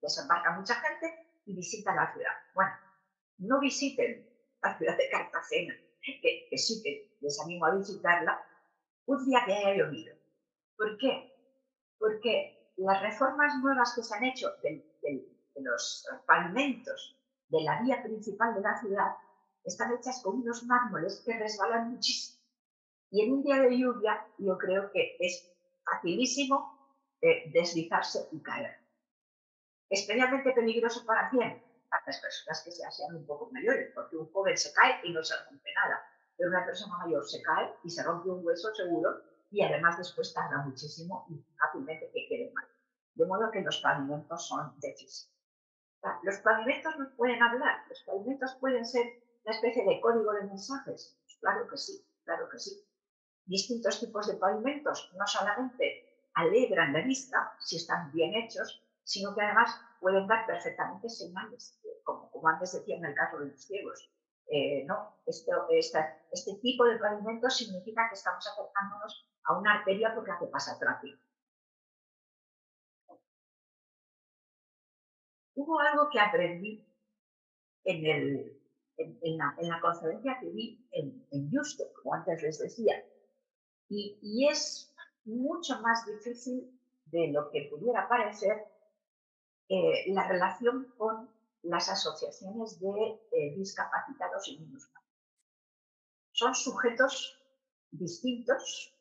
desembarca mucha gente y visita la ciudad. Bueno, no visiten la ciudad de Cartagena, que sí que les animo a visitarla, un día que haya llovido. ¿Por qué? Porque las reformas nuevas que se han hecho de los pavimentos de la vía principal de la ciudad están hechas con unos mármoles que resbalan muchísimo. Y en un día de lluvia yo creo que es facilísimo deslizarse y caer. Especialmente peligroso para quién? Para las personas que ya sean un poco mayores, porque un joven se cae y no se rompe nada, pero una persona mayor se cae y se rompe un hueso seguro y además después tarda muchísimo y fácilmente que quede mal. De modo que los pavimentos son decisivos. Los pavimentos no pueden hablar, los pavimentos pueden ser una especie de código de mensajes. Pues claro que sí, claro que sí. Distintos tipos de pavimentos no solamente alegran la vista si están bien hechos, sino que además pueden dar perfectamente señales, como antes decía en el caso de los ciegos. No, este tipo de pavimento significa que estamos acercándonos a una arteria por la que pasa tráfico. Hubo algo que aprendí en la conferencia que vi en Houston, como antes les decía, y es mucho más difícil de lo que pudiera parecer la relación con las asociaciones de discapacitados y minusválidos. Son sujetos distintos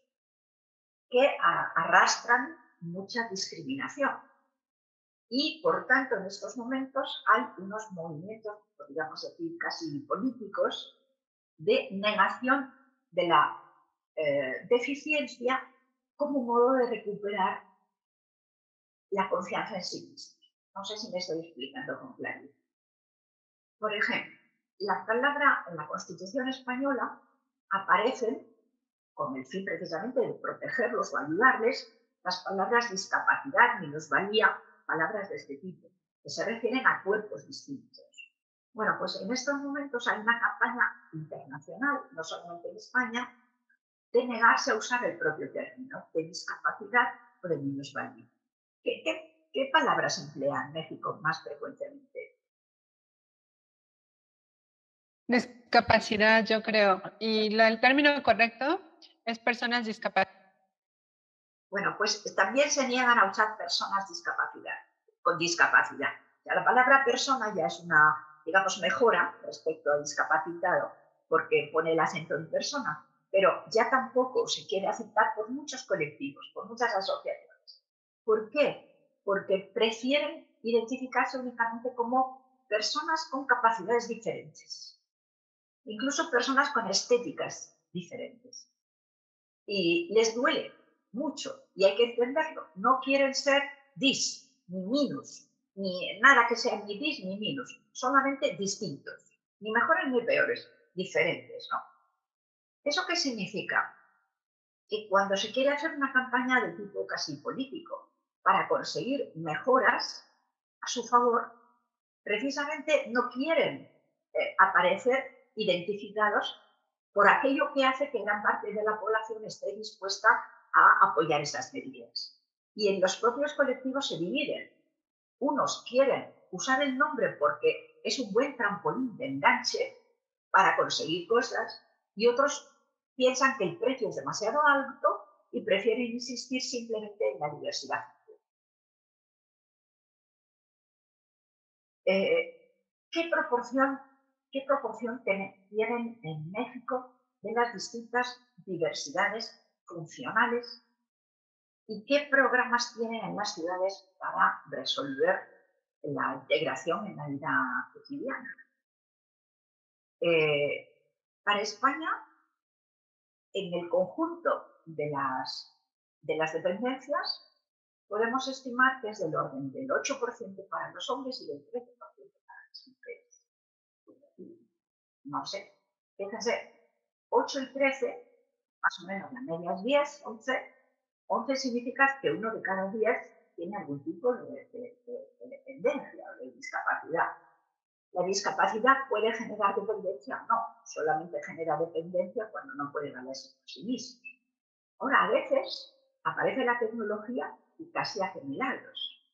que arrastran mucha discriminación. Y, por tanto, en estos momentos hay unos movimientos, podríamos decir, casi políticos, de negación de la deficiencia como modo de recuperar la confianza en sí mismo. No sé si me estoy explicando con claridad. Por ejemplo, la palabra en la Constitución española aparecen, con el fin precisamente de protegerlos o ayudarles, las palabras discapacidad, minusvalía, palabras de este tipo, que se refieren a cuerpos distintos. Bueno, pues en estos momentos hay una campaña internacional, no solamente en España, de negarse a usar el propio término de discapacidad o de minusvalía. ¿Qué palabras emplea en México más frecuentemente? Discapacidad, yo creo. Y el término correcto es personas discapacitadas. Bueno, pues también se niegan a usar personas con discapacidad. O sea, la palabra persona ya es una, digamos, mejora respecto al discapacitado, porque pone el acento en persona, pero ya tampoco se quiere aceptar por muchos colectivos, por muchas asociaciones. ¿Por qué? Porque prefieren identificarse únicamente como personas con capacidades diferentes, incluso personas con estéticas diferentes. Y les duele mucho y hay que entenderlo. No quieren ser dis, ni minus, ni nada que sea ni dis ni minus, solamente distintos, ni mejores ni peores, diferentes, ¿no? ¿Eso qué significa? Que cuando se quiere hacer una campaña de tipo casi político para conseguir mejoras a su favor, precisamente no quieren aparecer identificados por aquello que hace que gran parte de la población esté dispuesta a apoyar esas medidas. Y en los propios colectivos se dividen. Unos quieren usar el nombre porque es un buen trampolín de enganche para conseguir cosas y otros piensan que el precio es demasiado alto y prefieren insistir simplemente en la diversidad. ¿Qué proporción tienen en México de las distintas diversidades funcionales y qué programas tienen en las ciudades para resolver la integración en la vida cotidiana? Para España, en el conjunto de las dependencias, podemos estimar que es del orden del 8% para los hombres y del 13% para las mujeres. No sé, fíjense, 8 y 13, más o menos la media es 10, 11. 11 significa que uno de cada 10 tiene algún tipo de dependencia o de discapacidad. La discapacidad puede generar dependencia, no, solamente genera dependencia cuando no puede valerse por sí mismo. Ahora, a veces aparece la tecnología y casi hace milagros.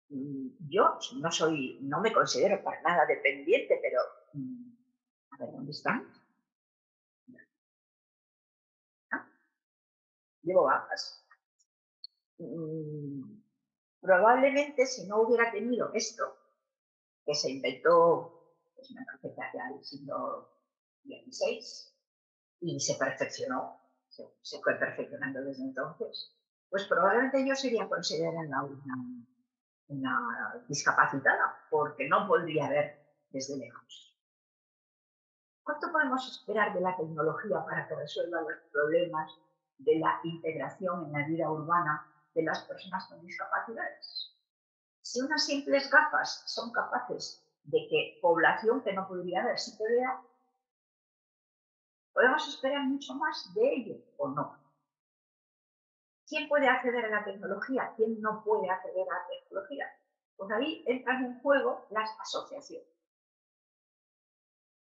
Yo no me considero para nada dependiente, pero a ver, ¿dónde están? ¿No? Llevo gafas. Probablemente si no hubiera tenido esto, que se inventó, pues me parece que hacia el siglo XVI, y se perfeccionó, se fue perfeccionando desde entonces, pues probablemente yo sería considerada una discapacitada, porque no podría ver desde lejos. ¿Cuánto podemos esperar de la tecnología para que resuelva los problemas de la integración en la vida urbana de las personas con discapacidades? Si unas simples gafas son capaces de que población que no podría ver sí que vea, ¿podemos esperar mucho más de ello o no? ¿Quién puede acceder a la tecnología? ¿Quién no puede acceder a la tecnología? Pues ahí entran en juego las asociaciones.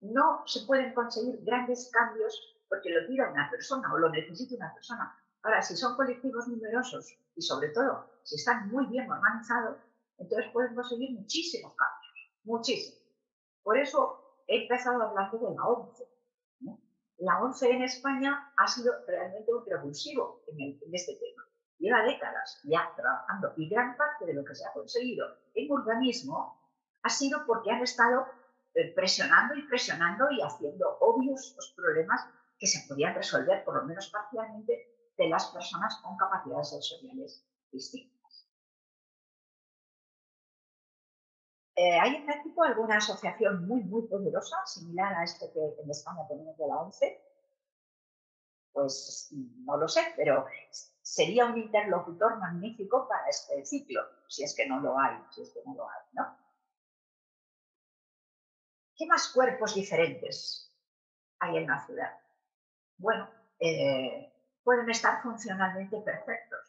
No se pueden conseguir grandes cambios porque lo pida una persona o lo necesita una persona. Ahora, si son colectivos numerosos y sobre todo si están muy bien organizados, entonces pueden conseguir muchísimos cambios, muchísimos. Por eso he empezado hablando de la ONCE, ¿no? La ONCE en España ha sido realmente un revulsivo en este tema. Lleva décadas ya trabajando y gran parte de lo que se ha conseguido en urbanismo ha sido porque han estado presionando y presionando y haciendo obvios los problemas que se podían resolver, por lo menos parcialmente, de las personas con capacidades sensoriales distintas. ¿Hay en México alguna asociación muy poderosa, similar a este que en España tenemos de la ONCE? Pues no lo sé, pero sería un interlocutor magnífico para este ciclo, si es que no lo hay, si es que no lo hay, ¿no? ¿Qué más cuerpos diferentes hay en la ciudad? Bueno, pueden estar funcionalmente perfectos,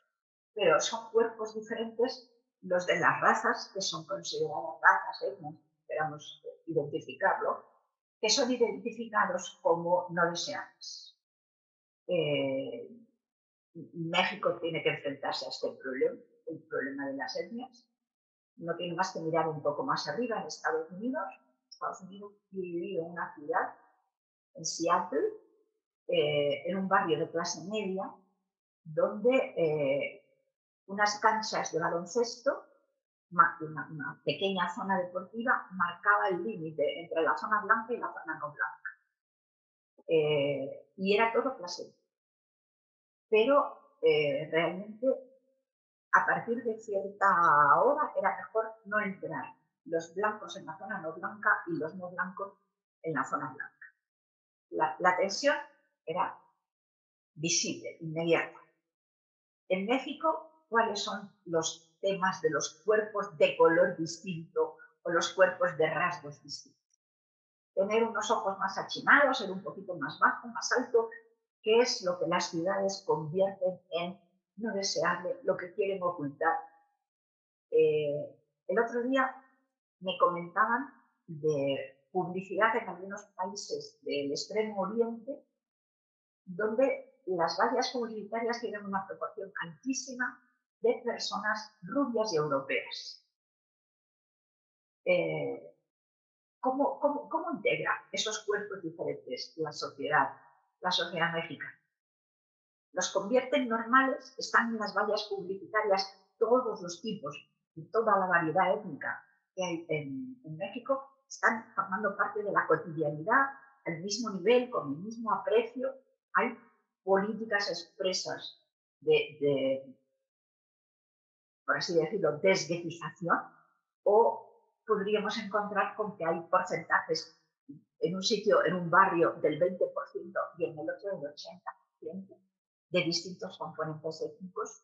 pero son cuerpos diferentes los de las razas, que son consideradas razas, etnias, queramos identificarlo, que son identificados como no deseables. México tiene que enfrentarse a este problema, el problema de las etnias. No tiene más que mirar un poco más arriba en Estados Unidos. Estados Unidos vive en una ciudad, en Seattle, en un barrio de clase media, donde unas canchas de baloncesto, una pequeña zona deportiva, marcaba el límite entre la zona blanca y la zona no blanca. Y era todo clase media. Pero realmente a partir de cierta hora era mejor no entrar los blancos en la zona no blanca y los no blancos en la zona blanca. La tensión era visible, inmediata. En México, ¿cuáles son los temas de los cuerpos de color distinto o los cuerpos de rasgos distintos? Tener unos ojos más achinados, ser un poquito más bajo, más alto, que es lo que las ciudades convierten en no deseable, lo que quieren ocultar. El otro día me comentaban de publicidad en algunos países del extremo oriente, donde las vallas publicitarias tienen una proporción altísima de personas rubias y europeas. ¿Cómo integra esos cuerpos diferentes la sociedad mexicana? Los convierten normales, están en las vallas publicitarias todos los tipos y toda la variedad étnica que hay en México, están formando parte de la cotidianidad al mismo nivel, con el mismo aprecio. Hay políticas expresas por así decirlo, desguetización, o podríamos encontrar con que hay porcentajes en un sitio, en un barrio del 20% y en el otro del 80% de distintos componentes étnicos.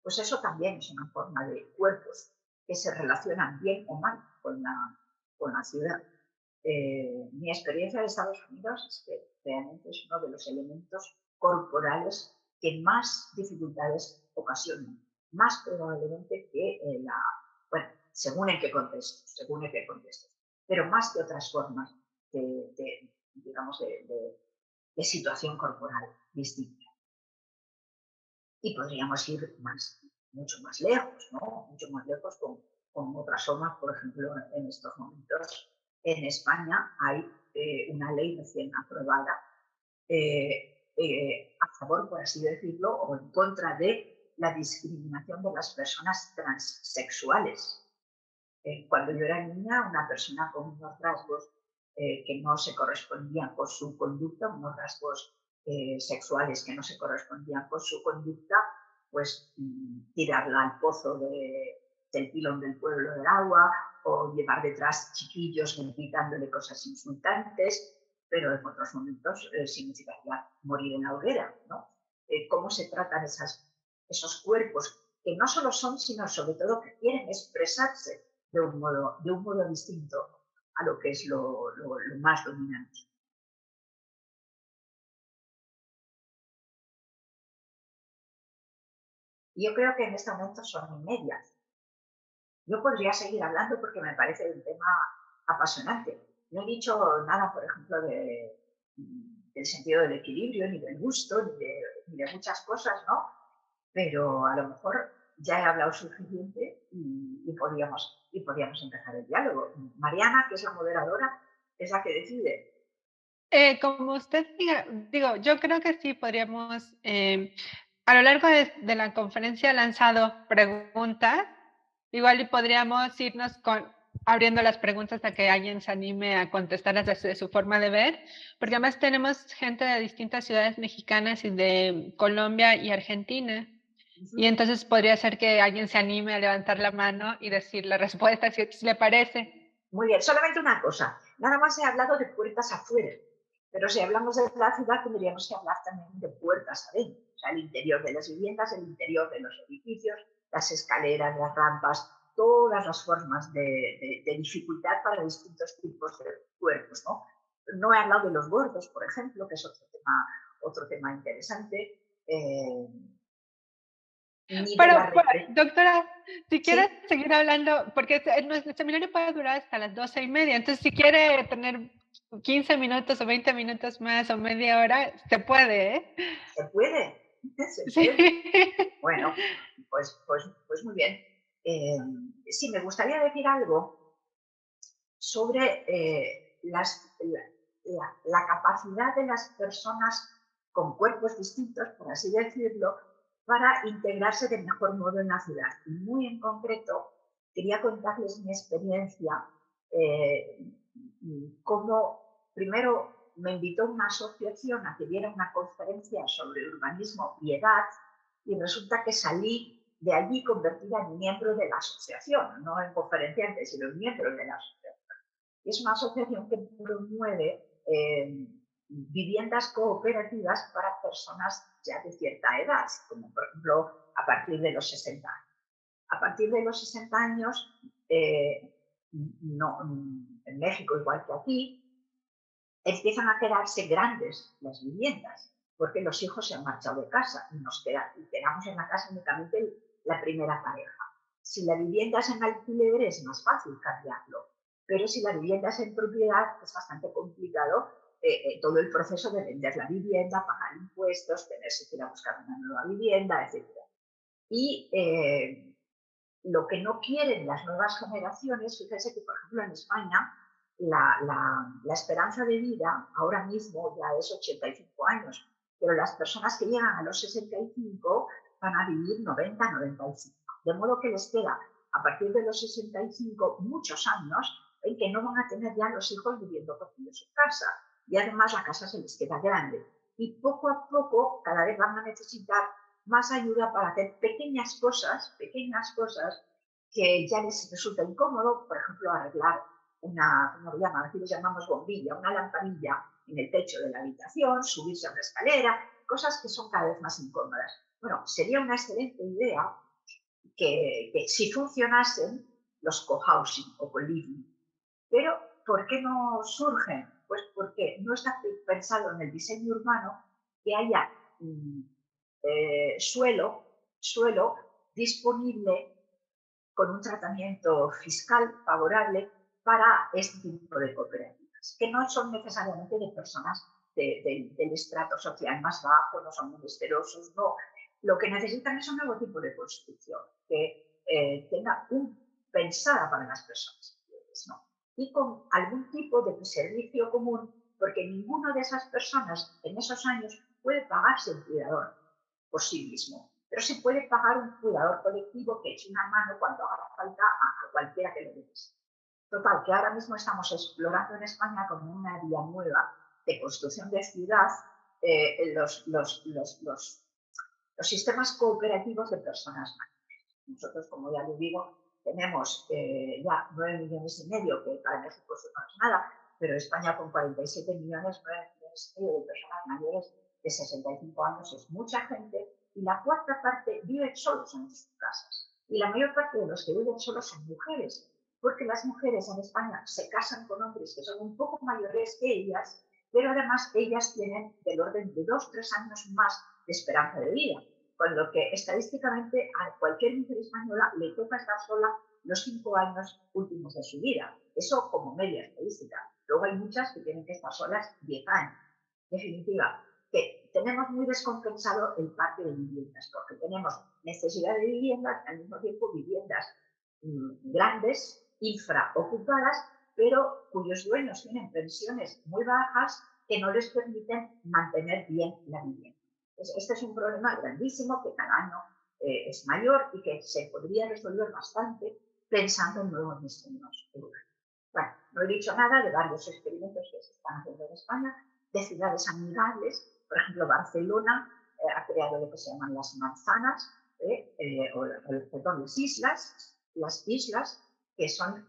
Pues eso también es una forma de cuerpos que se relacionan bien o mal con la ciudad. Mi experiencia de Estados Unidos es que realmente es uno de los elementos corporales que más dificultades ocasionan, más probablemente que bueno, según en qué contexto, pero más que otras formas digamos, de situación corporal distinta. Y podríamos ir mucho más lejos, ¿no? Mucho más lejos con otras formas. Por ejemplo, en estos momentos en España hay una ley recién aprobada a favor, por así decirlo, o en contra de la discriminación de las personas transexuales. Cuando yo era niña, una persona con unos rasgos que no se correspondían con su conducta, unos rasgos sexuales que no se correspondían con su conducta, pues tirarla al pozo del pilón del pueblo del agua o llevar detrás chiquillos gritándole cosas insultantes, pero en otros momentos significaría morir en la hoguera, ¿no? ¿Cómo se tratan esos cuerpos que no solo son, sino sobre todo que quieren expresarse de un modo distinto a lo que es lo más dominante? Y yo creo que en este momento son inmediatas. Yo podría seguir hablando porque me parece un tema apasionante. No he dicho nada, por ejemplo, del sentido del equilibrio, ni del gusto, ni de muchas cosas, ¿no? Pero a lo mejor ya he hablado suficiente y podríamos empezar el diálogo. Mariana, que es la moderadora, es la que decide. Como usted diga, digo, yo creo que sí podríamos, a lo largo de la conferencia he lanzado preguntas, igual y podríamos irnos abriendo las preguntas a que alguien se anime a contestarlas desde su forma de ver, porque además tenemos gente de distintas ciudades mexicanas y de Colombia y Argentina. Y Ujú. entonces podría ser que alguien se anime a levantar la mano y decir la respuesta, si le parece. Muy bien, solamente una cosa. Nada más he hablado de puertas afuera, pero si hablamos de la ciudad tendríamos que hablar también de puertas adentro, o sea, el interior de las viviendas, el interior de los edificios, las escaleras, las rampas, todas las formas de dificultad para distintos tipos de cuerpos, ¿no? No he hablado de los gordos, por ejemplo, que es otro tema interesante, ni de Pero, la represión. doctora, si quieres Sí, seguir hablando, porque nuestro seminario puede durar hasta las 12:30, entonces si quiere tener 15 minutos o 20 minutos más o media hora, se puede, ¿eh? se puede, se Sí. puede. Bueno, pues muy bien. Sí, me gustaría decir algo sobre la capacidad de las personas con cuerpos distintos, por así decirlo, para integrarse de mejor modo en la ciudad. Y muy en concreto, quería contarles mi experiencia, cómo primero me invitó una asociación a que diera una conferencia sobre urbanismo y edad, y resulta que salí de allí convertida en miembro de la asociación, no en conferenciante, sino en miembro de la asociación. Es una asociación que promueve viviendas cooperativas para personas ya de cierta edad, como por ejemplo a partir de los 60 años. A partir de los 60 años, no, en México igual que aquí, empiezan a quedarse grandes las viviendas, porque los hijos se han marchado de casa y quedamos en la casa únicamente la primera pareja. Si la vivienda es en alquiler es más fácil cambiarlo, pero si la vivienda es en propiedad es bastante complicado todo el proceso de vender la vivienda, pagar impuestos, tenerse que ir a buscar una nueva vivienda, etc. Y lo que no quieren las nuevas generaciones, fíjense que, por ejemplo, en España la esperanza de vida ahora mismo ya es 85 años, pero las personas que llegan a los 65 van a vivir 90, 95. De modo que les queda a partir de los 65 muchos años en que no van a tener ya los hijos viviendo con ellos en casa. Y además la casa se les queda grande. Y poco a poco cada vez van a necesitar más ayuda para hacer pequeñas cosas que ya les resulta incómodo, por ejemplo, arreglar ¿cómo lo llaman? Aquí lo llamamos bombilla, una lamparilla en el techo de la habitación, subirse a una escalera, cosas que son cada vez más incómodas. Bueno, sería una excelente idea que si funcionasen los cohousing o co-living. Pero, ¿por qué no surgen? Pues porque no está pensado en el diseño urbano que haya suelo disponible con un tratamiento fiscal favorable para este tipo de cooperativas, que no son necesariamente de personas del estrato social más bajo, no son menesterosos, no. Lo que necesitan es un nuevo tipo de construcción que tenga pensada para las personas, ¿no? Y con algún tipo de servicio común, porque ninguna de esas personas en esos años puede pagarse un cuidador por sí mismo, pero se puede pagar un cuidador colectivo que eche una mano cuando haga falta a cualquiera que lo necesite. Total, que ahora mismo estamos explorando en España como una vía nueva de construcción de ciudad los los sistemas cooperativos de personas mayores. Nosotros, como ya lo digo, tenemos ya 9,5 millones, que para México eso no es nada, pero España con 47 millones, 9,5 millones de personas mayores de 65 años es mucha gente, y la cuarta parte vive solos en sus casas. Y la mayor parte de los que viven solos son mujeres, porque las mujeres en España se casan con hombres que son un poco mayores que ellas, pero además ellas tienen del orden de 2 o 3 años más de esperanza de vida, con lo que estadísticamente a cualquier mujer española le toca estar sola los 5 años últimos de su vida. Eso como media estadística. Luego hay muchas que tienen que estar solas 10 años. En definitiva, que tenemos muy descompensado el parque de viviendas, porque tenemos necesidad de viviendas, al mismo tiempo viviendas grandes, infraocupadas, pero cuyos dueños tienen pensiones muy bajas que no les permiten mantener bien la vivienda. Pues este es un problema grandísimo que cada año es mayor y que se podría resolver bastante pensando en nuevos diseños educativos. Bueno, no he dicho nada de varios experimentos que se están haciendo en España, de ciudades amigables. Por ejemplo, Barcelona ha creado lo que se llaman las manzanas, las islas, que son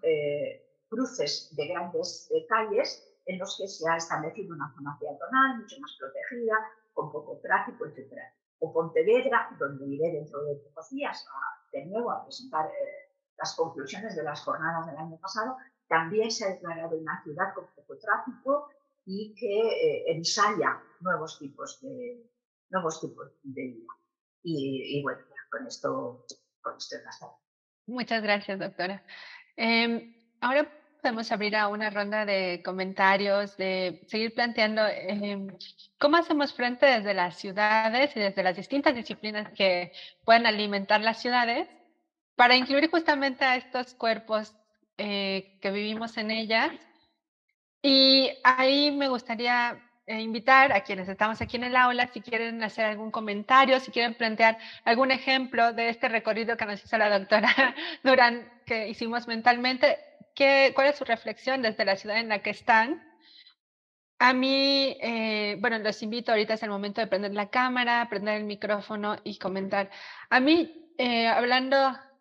cruces de grandes calles en los que se ha establecido una zona peatonal mucho más protegida, con poco tráfico, etc. O Pontevedra, donde iré dentro de pocos días de nuevo a presentar las conclusiones de las jornadas del año pasado, también se ha declarado una ciudad con poco tráfico y que ensaya nuevos tipos de vida. Y bueno, con esto es bastante. Muchas gracias, doctora. Ahora podemos abrir a una ronda de comentarios, de seguir planteando cómo hacemos frente desde las ciudades y desde las distintas disciplinas que pueden alimentar las ciudades para incluir justamente a estos cuerpos que vivimos en ellas. Y ahí me gustaría invitar a quienes estamos aquí en el aula, si quieren hacer algún comentario, si quieren plantear algún ejemplo de este recorrido que nos hizo la doctora Durán, que hicimos mentalmente, ¿cuál es su reflexión desde la ciudad en la que están? A mí, bueno, los invito, ahorita es el momento de prender la cámara, prender el micrófono y comentar. A mí,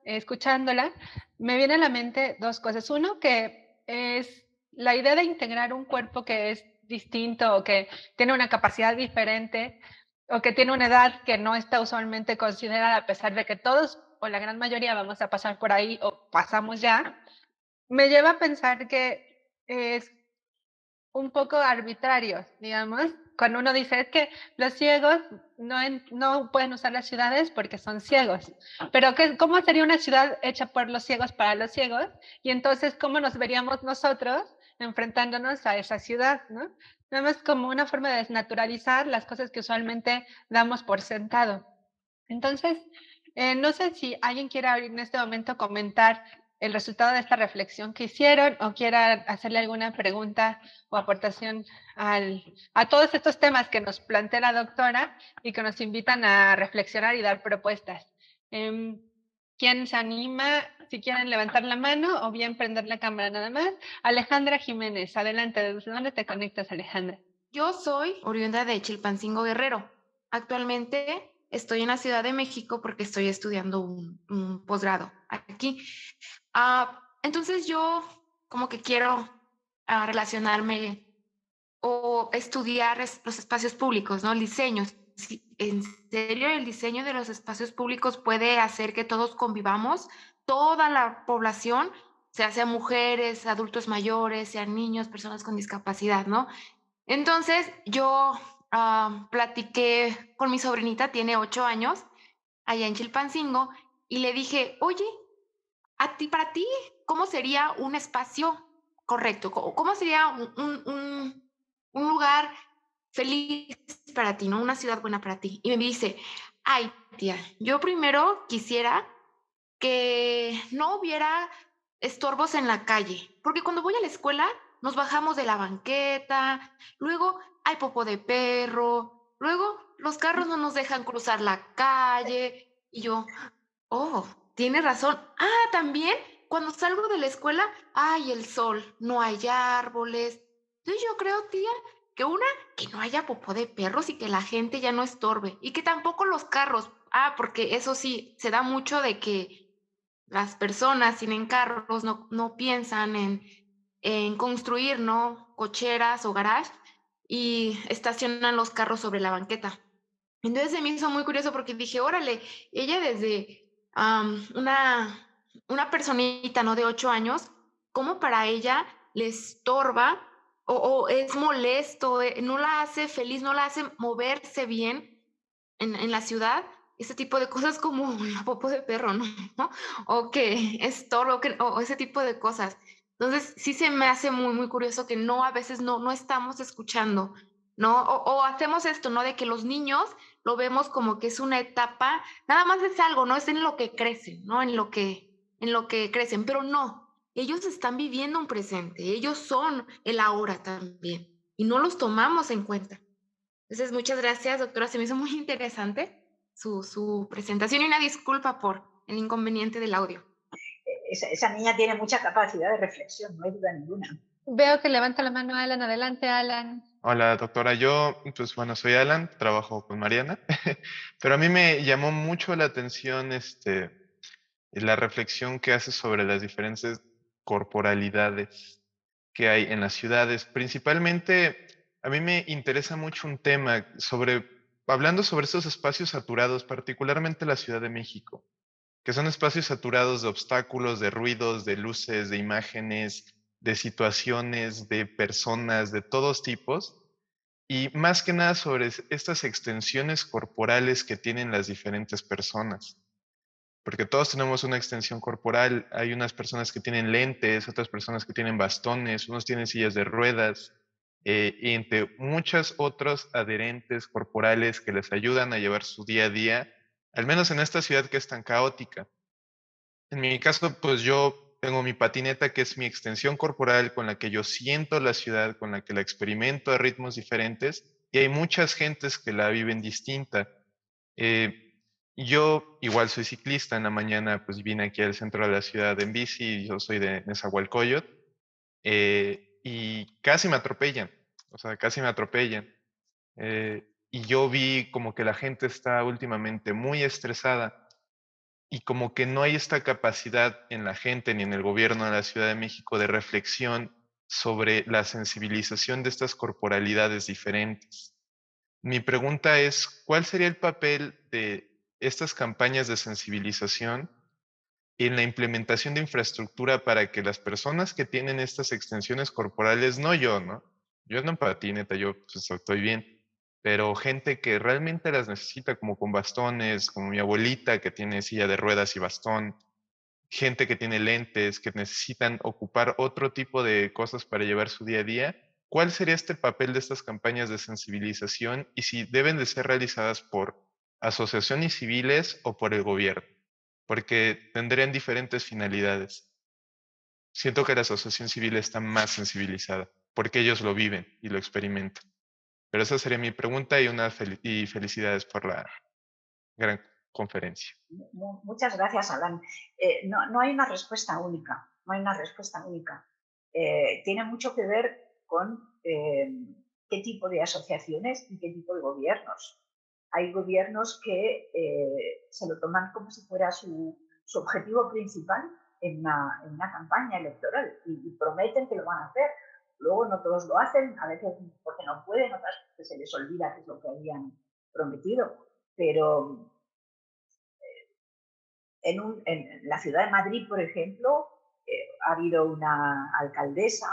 escuchándola, me viene a la mente dos cosas. Uno, que es la idea de integrar un cuerpo que es distinto o que tiene una capacidad diferente o que tiene una edad que no está usualmente considerada, a pesar de que todos o la gran mayoría vamos a pasar por ahí o pasamos ya, me lleva a pensar que es un poco arbitrarios, digamos, cuando uno dice: "Es que los ciegos no pueden usar las ciudades porque son ciegos", pero ¿cómo sería una ciudad hecha por los ciegos para los ciegos? Y entonces, ¿cómo nos veríamos nosotros enfrentándonos a esa ciudad, no? Nada más como una forma de desnaturalizar las cosas que usualmente damos por sentado. Entonces, no sé si alguien quiere abrir en este momento comentar el resultado de esta reflexión que hicieron o quiera hacerle alguna pregunta o aportación a todos estos temas que nos plantea la doctora y que nos invitan a reflexionar y dar propuestas. ¿Quién se anima? Si quieren levantar la mano o bien prender la cámara nada más. Alejandra Jiménez, adelante. ¿Desde dónde te conectas, Alejandra? Yo soy oriunda de Chilpancingo, Guerrero. Actualmente estoy en la Ciudad de México porque estoy estudiando un posgrado aquí. Entonces yo como que quiero relacionarme o estudiar los espacios públicos, ¿no? El diseño. Si en serio el diseño de los espacios públicos puede hacer que todos convivamos, toda la población, sea mujeres, adultos mayores, sean niños, personas con discapacidad, ¿no? Entonces yo platiqué con mi sobrinita, tiene 8 años, allá en Chilpancingo, y le dije: oye, para ti, ¿cómo sería un espacio correcto? ¿Cómo sería un lugar feliz para ti, ¿no? Una ciudad buena para ti. Y me dice: ay, tía, yo primero quisiera que no hubiera estorbos en la calle, porque cuando voy a la escuela nos bajamos de la banqueta, luego hay popó de perro, luego los carros no nos dejan cruzar la calle, y yo, oh, tienes razón. También cuando salgo de la escuela, hay el sol, no hay árboles. Entonces yo creo, tía, que no haya popó de perros y que la gente ya no estorbe, y que tampoco los carros. Porque eso sí, se da mucho de que las personas tienen carros, no piensan en construir, ¿no? Cocheras o garage y estacionan los carros sobre la banqueta. Entonces se me hizo muy curioso porque dije, órale, ella desde una personita, ¿no? De 8 años, ¿cómo para ella le estorba o es molesto, no la hace feliz, no la hace moverse bien en la ciudad? Ese tipo de cosas como la popó de perro, ¿no? O que estorba, o ese tipo de cosas. Entonces sí se me hace muy, muy curioso que no, a veces no estamos escuchando, ¿no? O hacemos esto, ¿no? De que los niños lo vemos como que es una etapa, nada más es algo, ¿no? Es en lo que crecen, ¿no? En lo que crecen, pero no, ellos están viviendo un presente, ellos son el ahora también, y no los tomamos en cuenta. Entonces, muchas gracias, doctora, se me hizo muy interesante su presentación y una disculpa por el inconveniente del audio. Esa niña tiene mucha capacidad de reflexión, no hay duda ninguna. Veo que levanta la mano Alan. Adelante, Alan. Hola, doctora. Yo, pues bueno, soy Alan, trabajo con Mariana, pero a mí me llamó mucho la atención la reflexión que hace sobre las diferentes corporalidades que hay en las ciudades. Principalmente, a mí me interesa mucho un tema hablando sobre estos espacios saturados, particularmente la Ciudad de México, que son espacios saturados de obstáculos, de ruidos, de luces, de imágenes, de situaciones, de personas, de todos tipos, y más que nada sobre estas extensiones corporales que tienen las diferentes personas. Porque todos tenemos una extensión corporal, hay unas personas que tienen lentes, otras personas que tienen bastones, unos tienen sillas de ruedas, y entre muchos otros adherentes corporales que les ayudan a llevar su día a día, al menos en esta ciudad que es tan caótica. En mi caso, pues yo tengo mi patineta, que es mi extensión corporal con la que yo siento la ciudad, con la que la experimento a ritmos diferentes, y hay muchas gentes que la viven distinta. Eh, yo igual soy ciclista, en la mañana pues vine aquí al centro de la ciudad en bici, yo soy de Nezahualcóyotl, y casi me atropellan, o sea, casi me atropellan. Y yo vi como que la gente está últimamente muy estresada y como que no hay esta capacidad en la gente ni en el gobierno de la Ciudad de México de reflexión sobre la sensibilización de estas corporalidades diferentes. Mi pregunta es, ¿cuál sería el papel de estas campañas de sensibilización en la implementación de infraestructura para que las personas que tienen estas extensiones corporales, no yo, ¿no? Yo no en patineta, yo pues, estoy bien, pero gente que realmente las necesita, como con bastones, como mi abuelita que tiene silla de ruedas y bastón, gente que tiene lentes, que necesitan ocupar otro tipo de cosas para llevar su día a día. ¿Cuál sería este papel de estas campañas de sensibilización y si deben de ser realizadas por asociaciones civiles o por el gobierno? Porque tendrían diferentes finalidades. Siento que la asociación civil está más sensibilizada, porque ellos lo viven y lo experimentan. Pero esa sería mi pregunta y felicidades por la gran conferencia. Muchas gracias, Alan. No hay una respuesta única, no hay una respuesta única. Tiene mucho que ver con qué tipo de asociaciones y qué tipo de gobiernos. Hay gobiernos que se lo toman como si fuera su objetivo principal en una campaña electoral y prometen que lo van a hacer. Luego no todos lo hacen, a veces porque no pueden, otras porque se les olvida qué es lo que habían prometido. Pero en la ciudad de Madrid, por ejemplo, ha habido una alcaldesa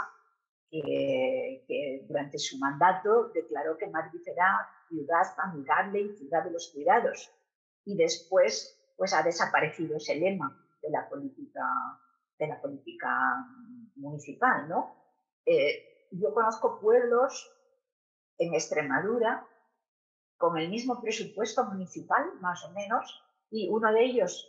que durante su mandato declaró que Madrid era ciudad amigable y ciudad de los cuidados. Y después pues, ha desaparecido ese lema de la política municipal, ¿no? Yo conozco pueblos en Extremadura con el mismo presupuesto municipal, más o menos, y uno de ellos,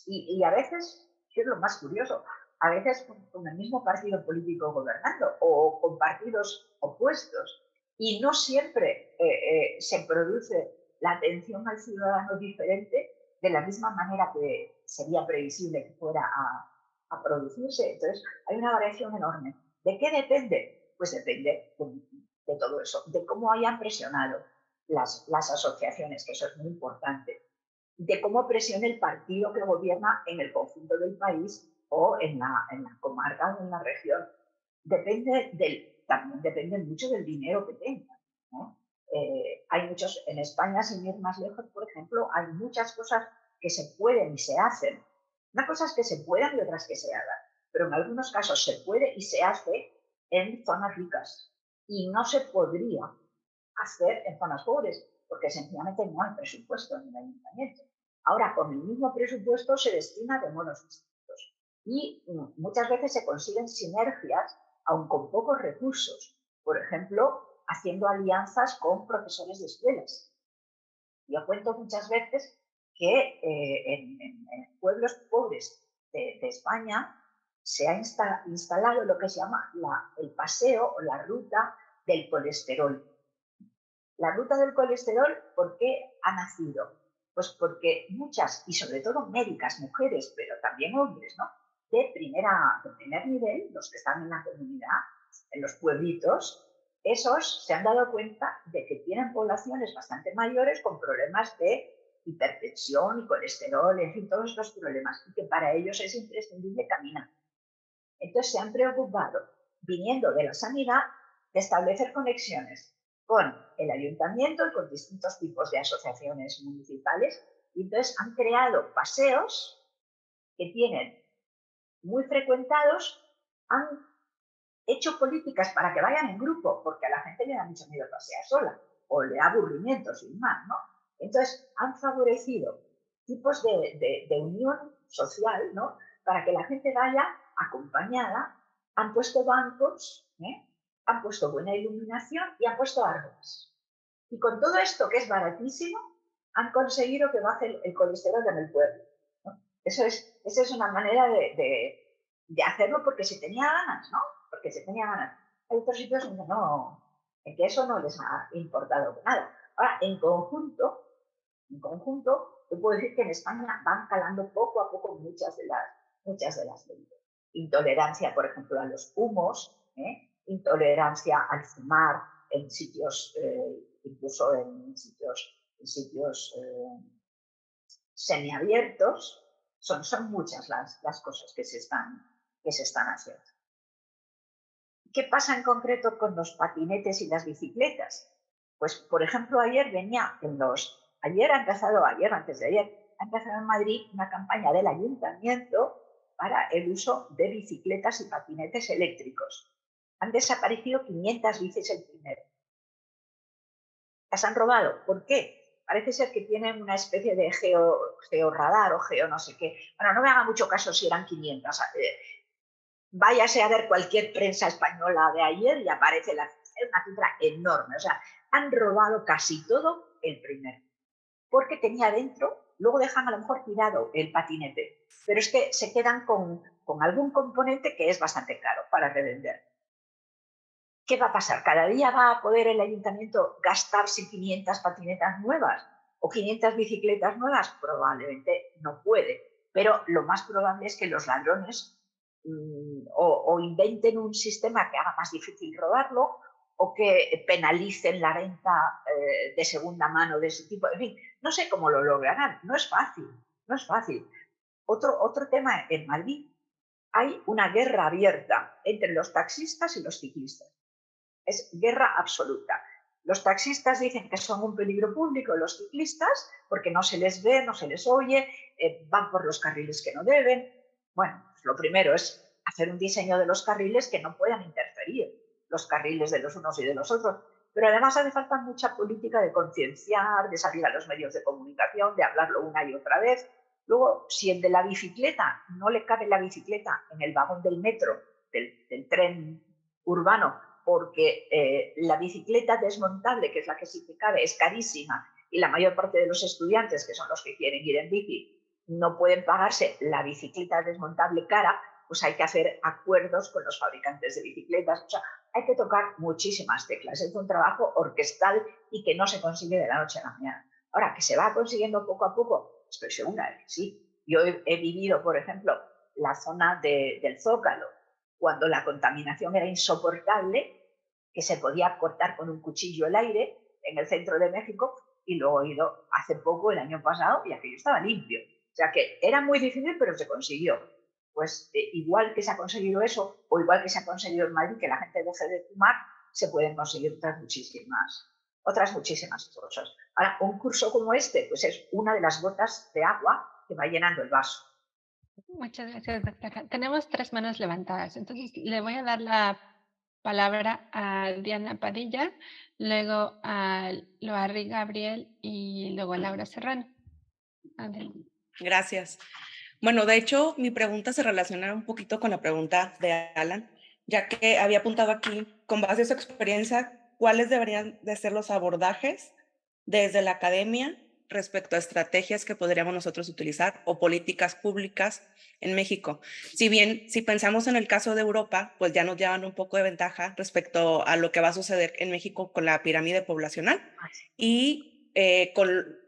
y a veces, que es lo más curioso, a veces con el mismo partido político gobernando o con partidos opuestos, y no siempre se produce la atención al ciudadano diferente de la misma manera que sería previsible que fuera a producirse. Entonces, hay una variación enorme. ¿De qué depende? Pues depende de todo eso, de cómo hayan presionado las asociaciones, que eso es muy importante, de cómo presione el partido que gobierna en el conjunto del país o en la comarca o en la región. También depende mucho del dinero que tengan, ¿no? Hay muchos, en España, sin ir más lejos, por ejemplo, hay muchas cosas que se pueden y se hacen. Una cosa es que se puedan y otras que se hagan, pero en algunos casos se puede y se hace en zonas ricas y no se podría hacer en zonas pobres, porque sencillamente no hay presupuesto en el ayuntamiento. Ahora, con el mismo presupuesto se destina de modos distintos y muchas veces se consiguen sinergias, aun con pocos recursos. Por ejemplo, haciendo alianzas con profesores de escuelas. Yo cuento muchas veces que en pueblos pobres de España se ha instalado lo que se llama el paseo o la ruta del colesterol. La ruta del colesterol, ¿por qué ha nacido? Pues porque muchas, y sobre todo médicas, mujeres, pero también hombres, ¿no? De primer nivel, los que están en la comunidad, en los pueblitos, esos se han dado cuenta de que tienen poblaciones bastante mayores con problemas de hipertensión y colesterol, en fin, todos estos problemas, y que para ellos es imprescindible caminar. Entonces se han preocupado, viniendo de la sanidad, de establecer conexiones con el ayuntamiento y con distintos tipos de asociaciones municipales, y entonces han creado paseos que tienen muy frecuentados, han hecho políticas para que vayan en grupo, porque a la gente le da mucho miedo pasear sola, o le da aburrimiento sin más, ¿no? Entonces han favorecido tipos de unión social, ¿no? Para que la gente vaya acompañada, han puesto bancos, han puesto buena iluminación y han puesto árboles. Y con todo esto, que es baratísimo, han conseguido que baje el colesterol en el pueblo, ¿no? Esa es una manera de hacerlo porque se tenía ganas, ¿no? Porque se tenía ganas. Hay otros sitios en que eso no les ha importado nada. Ahora, en conjunto, te puedo decir que en España van calando poco a poco muchas de las medidas. Intolerancia, por ejemplo, a los humos, intolerancia al fumar en sitios, incluso en sitios semiabiertos. Son muchas las cosas que se están haciendo. ¿Qué pasa en concreto con los patinetes y las bicicletas? Pues, por ejemplo, ayer antes de ayer, ha empezado en Madrid una campaña del ayuntamiento para el uso de bicicletas y patinetes eléctricos. Han desaparecido 500 bicis el primero. Las han robado. ¿Por qué? Parece ser que tienen una especie de georradar o geo no sé qué. Bueno, no me haga mucho caso si eran 500. Váyase a ver cualquier prensa española de ayer y aparece una cifra enorme. O sea, han robado casi todo el primero. Porque tenía dentro, luego dejan a lo mejor tirado el patinete, pero es que se quedan con algún componente que es bastante caro para revender. ¿Qué va a pasar? ¿Cada día va a poder el ayuntamiento gastarse 500 patinetas nuevas o 500 bicicletas nuevas? Probablemente no puede, pero lo más probable es que los ladrones o inventen un sistema que haga más difícil robarlo o que penalicen la venta de segunda mano de ese tipo. En fin, no sé cómo lo lograrán. No es fácil. Otro tema, en Madrid hay una guerra abierta entre los taxistas y los ciclistas. Es guerra absoluta. Los taxistas dicen que son un peligro público, los ciclistas, porque no se les ve, no se les oye, van por los carriles que no deben. Bueno, pues lo primero es hacer un diseño de los carriles que no puedan interferir los carriles de los unos y de los otros. Pero además hace falta mucha política de concienciar, de salir a los medios de comunicación, de hablarlo una y otra vez. Luego, si el de la bicicleta no le cabe la bicicleta en el vagón del metro, del tren urbano, porque la bicicleta desmontable, que es la que sí que cabe, es carísima y la mayor parte de los estudiantes, que son los que quieren ir en bici, no pueden pagarse la bicicleta desmontable cara, pues hay que hacer acuerdos con los fabricantes de bicicletas. O sea, hay que tocar muchísimas teclas. Es un trabajo orquestal y que no se consigue de la noche a la mañana. Ahora, que se va consiguiendo poco a poco, estoy segura de que sí. Yo he vivido, por ejemplo, la zona del Zócalo, cuando la contaminación era insoportable, que se podía cortar con un cuchillo el aire en el centro de México, y luego he ido hace poco, el año pasado, y aquello estaba limpio. O sea que era muy difícil, pero se consiguió. Pues igual que se ha conseguido eso, o igual que se ha conseguido en Madrid que la gente deje de fumar, se pueden conseguir otras muchísimas cosas. Ahora, un curso como este, pues es una de las gotas de agua que va llenando el vaso. Muchas gracias, doctora. Tenemos 3 manos levantadas, entonces le voy a dar la palabra a Diana Padilla, luego a Loarri Gabriel y luego a Laura Serrano. Adelante. Gracias. Bueno, de hecho, mi pregunta se relaciona un poquito con la pregunta de Alan, ya que había apuntado aquí, con base en su experiencia, cuáles deberían de ser los abordajes desde la academia respecto a estrategias que podríamos nosotros utilizar o políticas públicas en México. Si bien, si pensamos en el caso de Europa, pues ya nos llevan un poco de ventaja respecto a lo que va a suceder en México con la pirámide poblacional y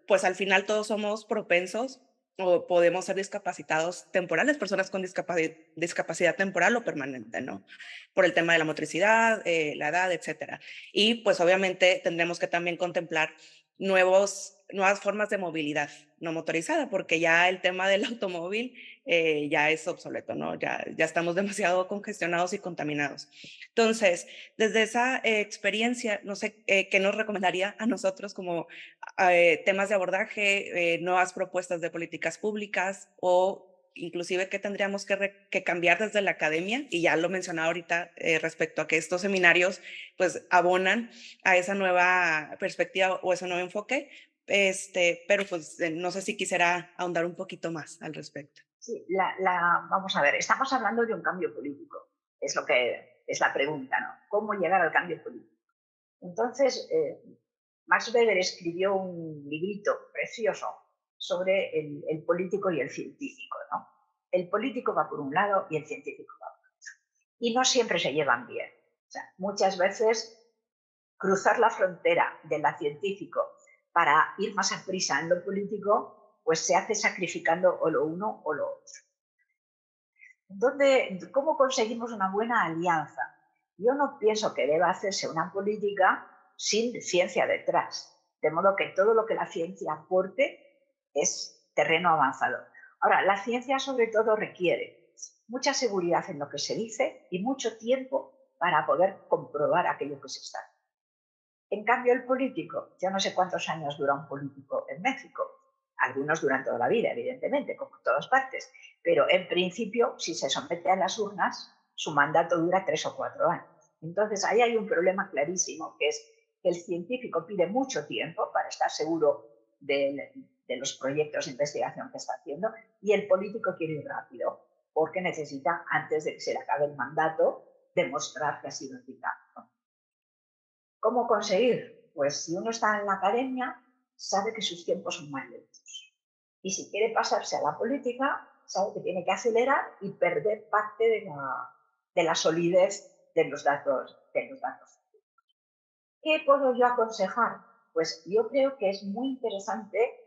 pues al final todos somos propensos o podemos ser discapacitados temporales, personas con discapacidad temporal o permanente, ¿no? Por el tema de la motricidad, la edad, etcétera. Y pues obviamente tendremos que también contemplar nuevas formas de movilidad no motorizada, porque ya el tema del automóvil ya es obsoleto, ¿no? Ya estamos demasiado congestionados y contaminados. Entonces, desde esa experiencia, no sé, ¿qué nos recomendaría a nosotros como temas de abordaje, nuevas propuestas de políticas públicas o inclusive qué tendríamos que cambiar desde la academia? Y ya lo mencionaba ahorita respecto a que estos seminarios pues abonan a esa nueva perspectiva o ese nuevo enfoque, pero pues no sé si quisiera ahondar un poquito más al respecto. Sí, vamos a ver, estamos hablando de un cambio político, es lo que es la pregunta, ¿no? ¿Cómo llegar al cambio político? Entonces, Max Weber escribió un librito precioso sobre el político y el científico, ¿no? El político va por un lado y el científico va por otro. Y no siempre se llevan bien. O sea, muchas veces cruzar la frontera de la científico para ir más a prisa en lo político, pues se hace sacrificando o lo uno o lo otro. ¿Cómo conseguimos una buena alianza? Yo no pienso que deba hacerse una política sin ciencia detrás, de modo que todo lo que la ciencia aporte es terreno avanzado. Ahora, la ciencia sobre todo requiere mucha seguridad en lo que se dice y mucho tiempo para poder comprobar aquello que se está. En cambio, el político, yo no sé cuántos años dura un político en México, algunos duran toda la vida, evidentemente, como en todas partes, pero en principio, si se somete a las urnas, su mandato dura 3 o 4 años. Entonces, ahí hay un problema clarísimo, que es que el científico pide mucho tiempo para estar seguro de los proyectos de investigación que está haciendo, y el político quiere ir rápido, porque necesita, antes de que se le acabe el mandato, demostrar que ha sido eficaz, ¿no? ¿Cómo conseguir? Pues si uno está en la academia, sabe que sus tiempos son más lentos. Y si quiere pasarse a la política, sabe que tiene que acelerar y perder parte de la solidez de los datos. ¿Qué puedo yo aconsejar? Pues yo creo que es muy interesante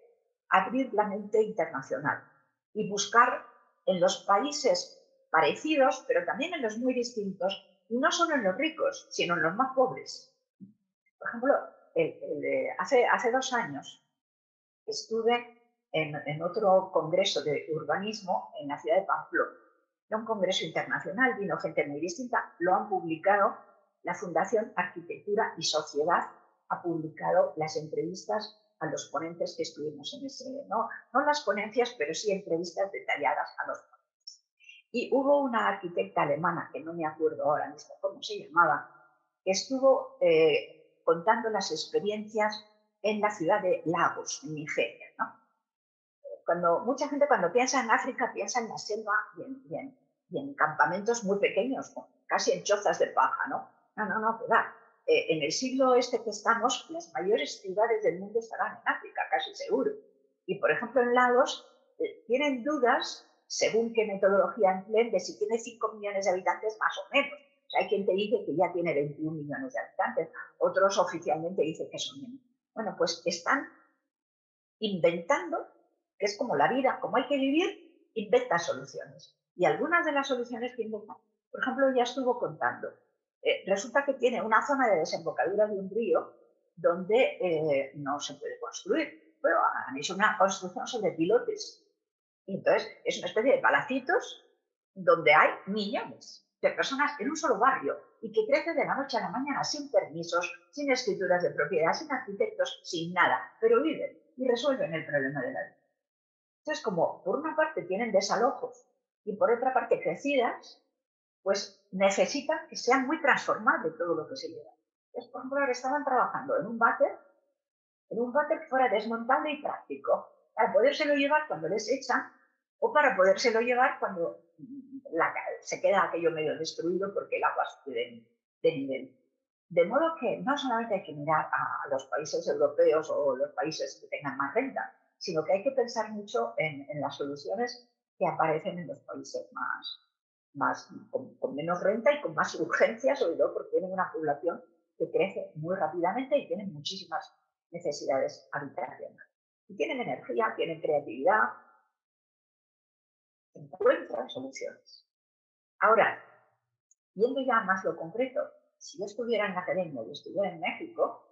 abrir la mente internacional y buscar en los países parecidos, pero también en los muy distintos, y no solo en los ricos, sino en los más pobres. Por ejemplo, hace 2 años estuve en otro congreso de urbanismo en la ciudad de Pamplona. Era un congreso internacional, vino gente muy distinta, lo han publicado, la Fundación Arquitectura y Sociedad ha publicado las entrevistas a los ponentes que estuvimos en ese, no las ponencias, pero sí entrevistas detalladas a los ponentes. Y hubo una arquitecta alemana, que no me acuerdo ahora mismo cómo se llamaba, que estuvo contando las experiencias en la ciudad de Lagos, en Nigeria, ¿no? Mucha gente cuando piensa en África piensa en la selva y en campamentos muy pequeños, casi en chozas de paja, ¿no? No, verdad. En el siglo que estamos, las mayores ciudades del mundo estarán en África, casi seguro. Y, por ejemplo, en Lagos tienen dudas, según qué metodología empleen, de si tiene 5 millones de habitantes más o menos. O sea, hay quien te dice que ya tiene 21 millones de habitantes, otros oficialmente dicen que son menos. Bueno, pues están inventando, que es como la vida, como hay que vivir, inventa soluciones. Y algunas de las soluciones que inventan, por ejemplo, ya estuvo contando resulta que tiene una zona de desembocadura de un río donde no se puede construir, pero han hecho una construcción sobre pilotes. Y entonces es una especie de palacitos donde hay millones de personas en un solo barrio y que crecen de la noche a la mañana sin permisos, sin escrituras de propiedad, sin arquitectos, sin nada, pero viven y resuelven el problema de la vida. Entonces, como por una parte tienen desalojos y por otra parte crecidas, pues necesitan que sea muy transformable todo lo que se lleva. Entonces, por ejemplo, ahora estaban trabajando en un váter que fuera desmontable y práctico, para podérselo llevar cuando les echan o para podérselo llevar cuando se queda aquello medio destruido porque el agua sube de nivel. De modo que no solamente hay que mirar a los países europeos o los países que tengan más renta, sino que hay que pensar mucho en las soluciones que aparecen en los países con menos renta y con más urgencia, sobre todo porque tienen una población que crece muy rápidamente y tienen muchísimas necesidades habitacionales. Y tienen energía, tienen creatividad, encuentran soluciones. Ahora, viendo ya más lo concreto, si yo estuviera en la academia y estuviera en México,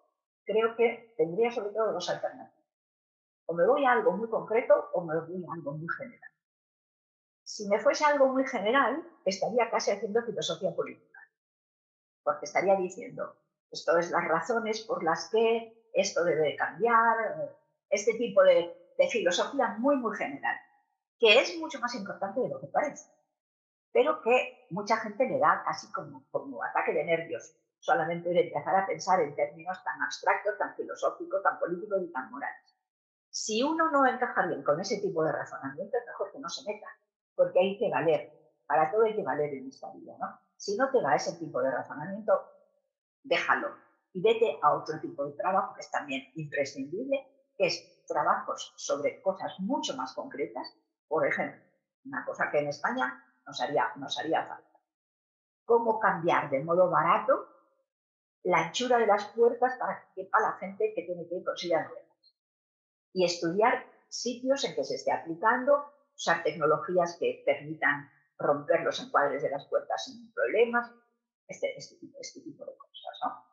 creo que tendría sobre todo dos alternativas. O me voy a algo muy concreto o me voy a algo muy general. Si me fuese algo muy general, estaría casi haciendo filosofía política, porque estaría diciendo, esto es las razones por las que esto debe cambiar, este tipo de filosofía muy, muy general, que es mucho más importante de lo que parece, pero que mucha gente le da casi como ataque de nervios, solamente de empezar a pensar en términos tan abstractos, tan filosóficos, tan políticos y tan morales. Si uno no encaja bien con ese tipo de razonamiento, es mejor que no se meta, porque hay que valer, para todo hay que valer en esta vida, ¿no? Si no te va ese tipo de razonamiento, déjalo y vete a otro tipo de trabajo que es también imprescindible, que es trabajos sobre cosas mucho más concretas. Por ejemplo, una cosa que en España nos haría falta. ¿Cómo cambiar de modo barato la anchura de las puertas para que quepa la gente que tiene que ir con silla de ruedas? Y estudiar sitios en que se esté aplicando, usar tecnologías que permitan romper los encuadres de las puertas sin problemas, este tipo de cosas, ¿no?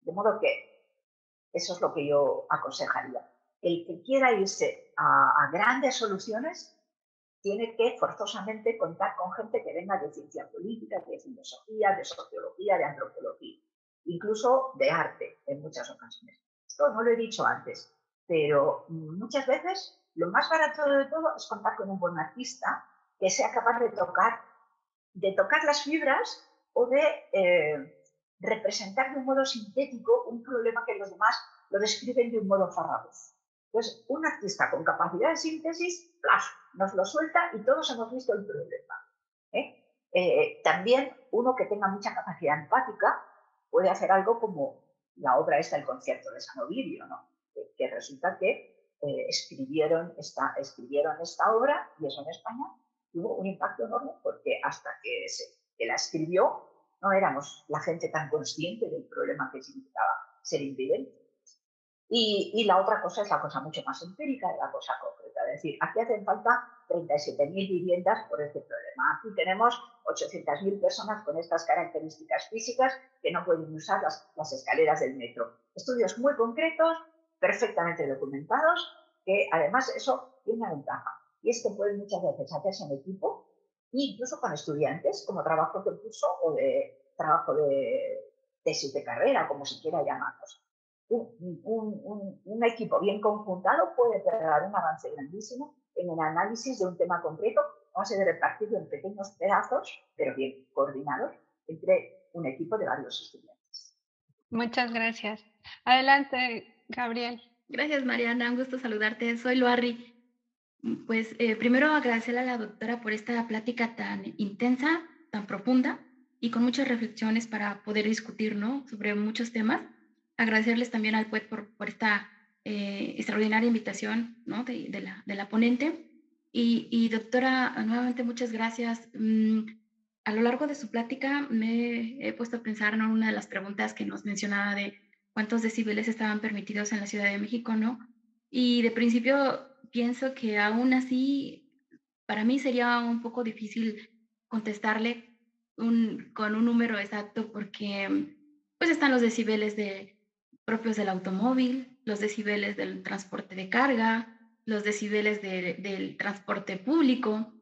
De modo que eso es lo que yo aconsejaría. El que quiera irse a grandes soluciones tiene que forzosamente contar con gente que venga de ciencia política, de filosofía, de sociología, de antropología, incluso de arte en muchas ocasiones. Esto no lo he dicho antes, pero muchas veces lo más barato de todo es contar con un buen artista que sea capaz de tocar las fibras o de representar de un modo sintético un problema que los demás lo describen de un modo farragoso. Entonces, un artista con capacidad de síntesis, ¡plaf!, nos lo suelta y todos hemos visto el problema. También uno que tenga mucha capacidad empática puede hacer algo como la obra esta, El concierto de San Ovidio, ¿no? Que resulta que escribieron esta obra, y eso en España tuvo un impacto enorme porque hasta que la escribió no éramos la gente tan consciente del problema que significaba ser invidente. Y la otra cosa es la cosa mucho más empírica de la cosa concreta. Es decir, aquí hacen falta 37.000 viviendas por este problema. Aquí tenemos 800.000 personas con estas características físicas que no pueden usar las escaleras del metro. Estudios muy concretos, perfectamente documentados, que además eso tiene una ventaja. Y es que pueden muchas veces hacerse en equipo, incluso con estudiantes, como trabajo de curso o de trabajo de tesis de carrera, como se quiera llamarlos. Un equipo bien conjuntado puede dar un avance grandísimo en el análisis de un tema concreto, a base de repartirlo en pequeños pedazos, pero bien coordinados, entre un equipo de varios estudiantes. Muchas gracias. Adelante, Gabriel. Gracias, Mariana. Un gusto saludarte. Soy Loarri. Pues primero agradecerle a la doctora por esta plática tan intensa, tan profunda y con muchas reflexiones para poder discutir, ¿no?, sobre muchos temas. Agradecerles también al PUET por esta extraordinaria invitación, ¿no?, de la ponente. Y doctora, nuevamente muchas gracias. A lo largo de su plática me he puesto a pensar en una de las preguntas que nos mencionaba de cuántos decibeles estaban permitidos en la Ciudad de México, ¿no? Y de principio pienso que aún así para mí sería un poco difícil contestarle con un número exacto porque pues están los decibeles propios del automóvil, los decibeles del transporte de carga, los decibeles del transporte público,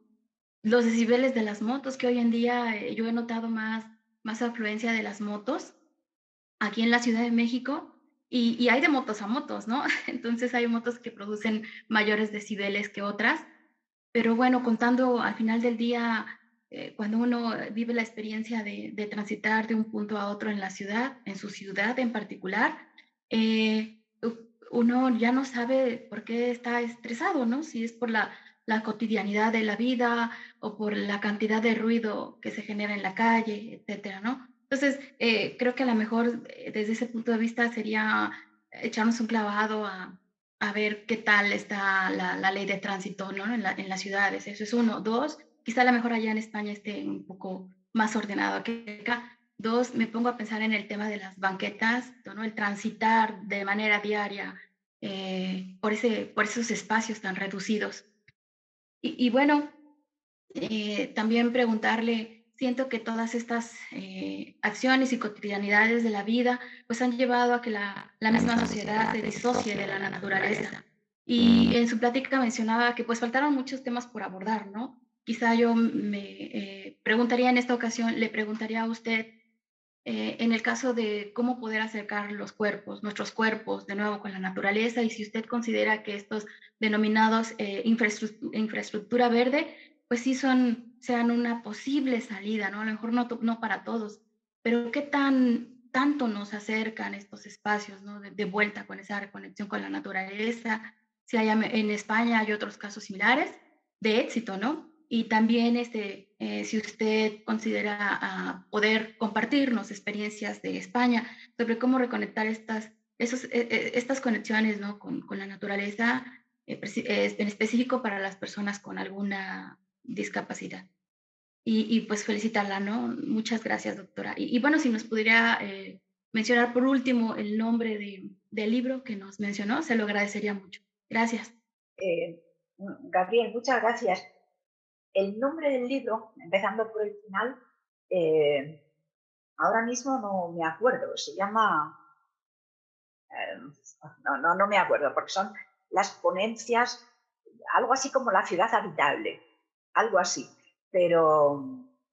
los decibeles de las motos, que hoy en día yo he notado más afluencia de las motos aquí en la Ciudad de México y hay de motos a motos, ¿no? Entonces hay motos que producen mayores decibeles que otras, pero bueno, contando al final del día, cuando uno vive la experiencia de transitar de un punto a otro en la ciudad, en su ciudad en particular, uno ya no sabe por qué está estresado, ¿no? Si es por la cotidianidad de la vida o por la cantidad de ruido que se genera en la calle, etcétera, ¿no? Entonces, creo que a lo mejor desde ese punto de vista sería echarnos un clavado a ver qué tal está la ley de tránsito, ¿no? En las ciudades. Eso es uno. Dos, quizá a lo mejor allá en España esté un poco más ordenado que acá. Dos, me pongo a pensar en el tema de las banquetas, ¿no? El transitar de manera diaria por esos espacios tan reducidos. Y bueno, también preguntarle, siento que todas estas acciones y cotidianidades de la vida pues han llevado a que la misma sociedad se disocie de la naturaleza. Y en su plática mencionaba que pues faltaron muchos temas por abordar, ¿no? Quizá yo me preguntaría en esta ocasión, le preguntaría a usted en el caso de cómo poder acercar los cuerpos, nuestros cuerpos, de nuevo con la naturaleza, y si usted considera que estos denominados infraestructura verde, pues sí sean una posible salida, ¿no? A lo mejor no para todos, pero qué tanto nos acercan estos espacios, ¿no? De vuelta con esa reconexión con la naturaleza. Si hay, en España hay otros casos similares de éxito, ¿no? Y también si usted considera poder compartirnos experiencias de España sobre cómo reconectar estas conexiones, ¿no? con la naturaleza, en específico para las personas con alguna discapacidad. Y pues felicitarla, ¿no? Muchas gracias, doctora. Y bueno, si nos pudiera mencionar por último el nombre del libro que nos mencionó, se lo agradecería mucho. Gracias. Gabriel, muchas gracias. El nombre del libro, empezando por el final, ahora mismo no me acuerdo. Se llama... no me acuerdo, porque son las ponencias, algo así como La ciudad habitable, algo así. Pero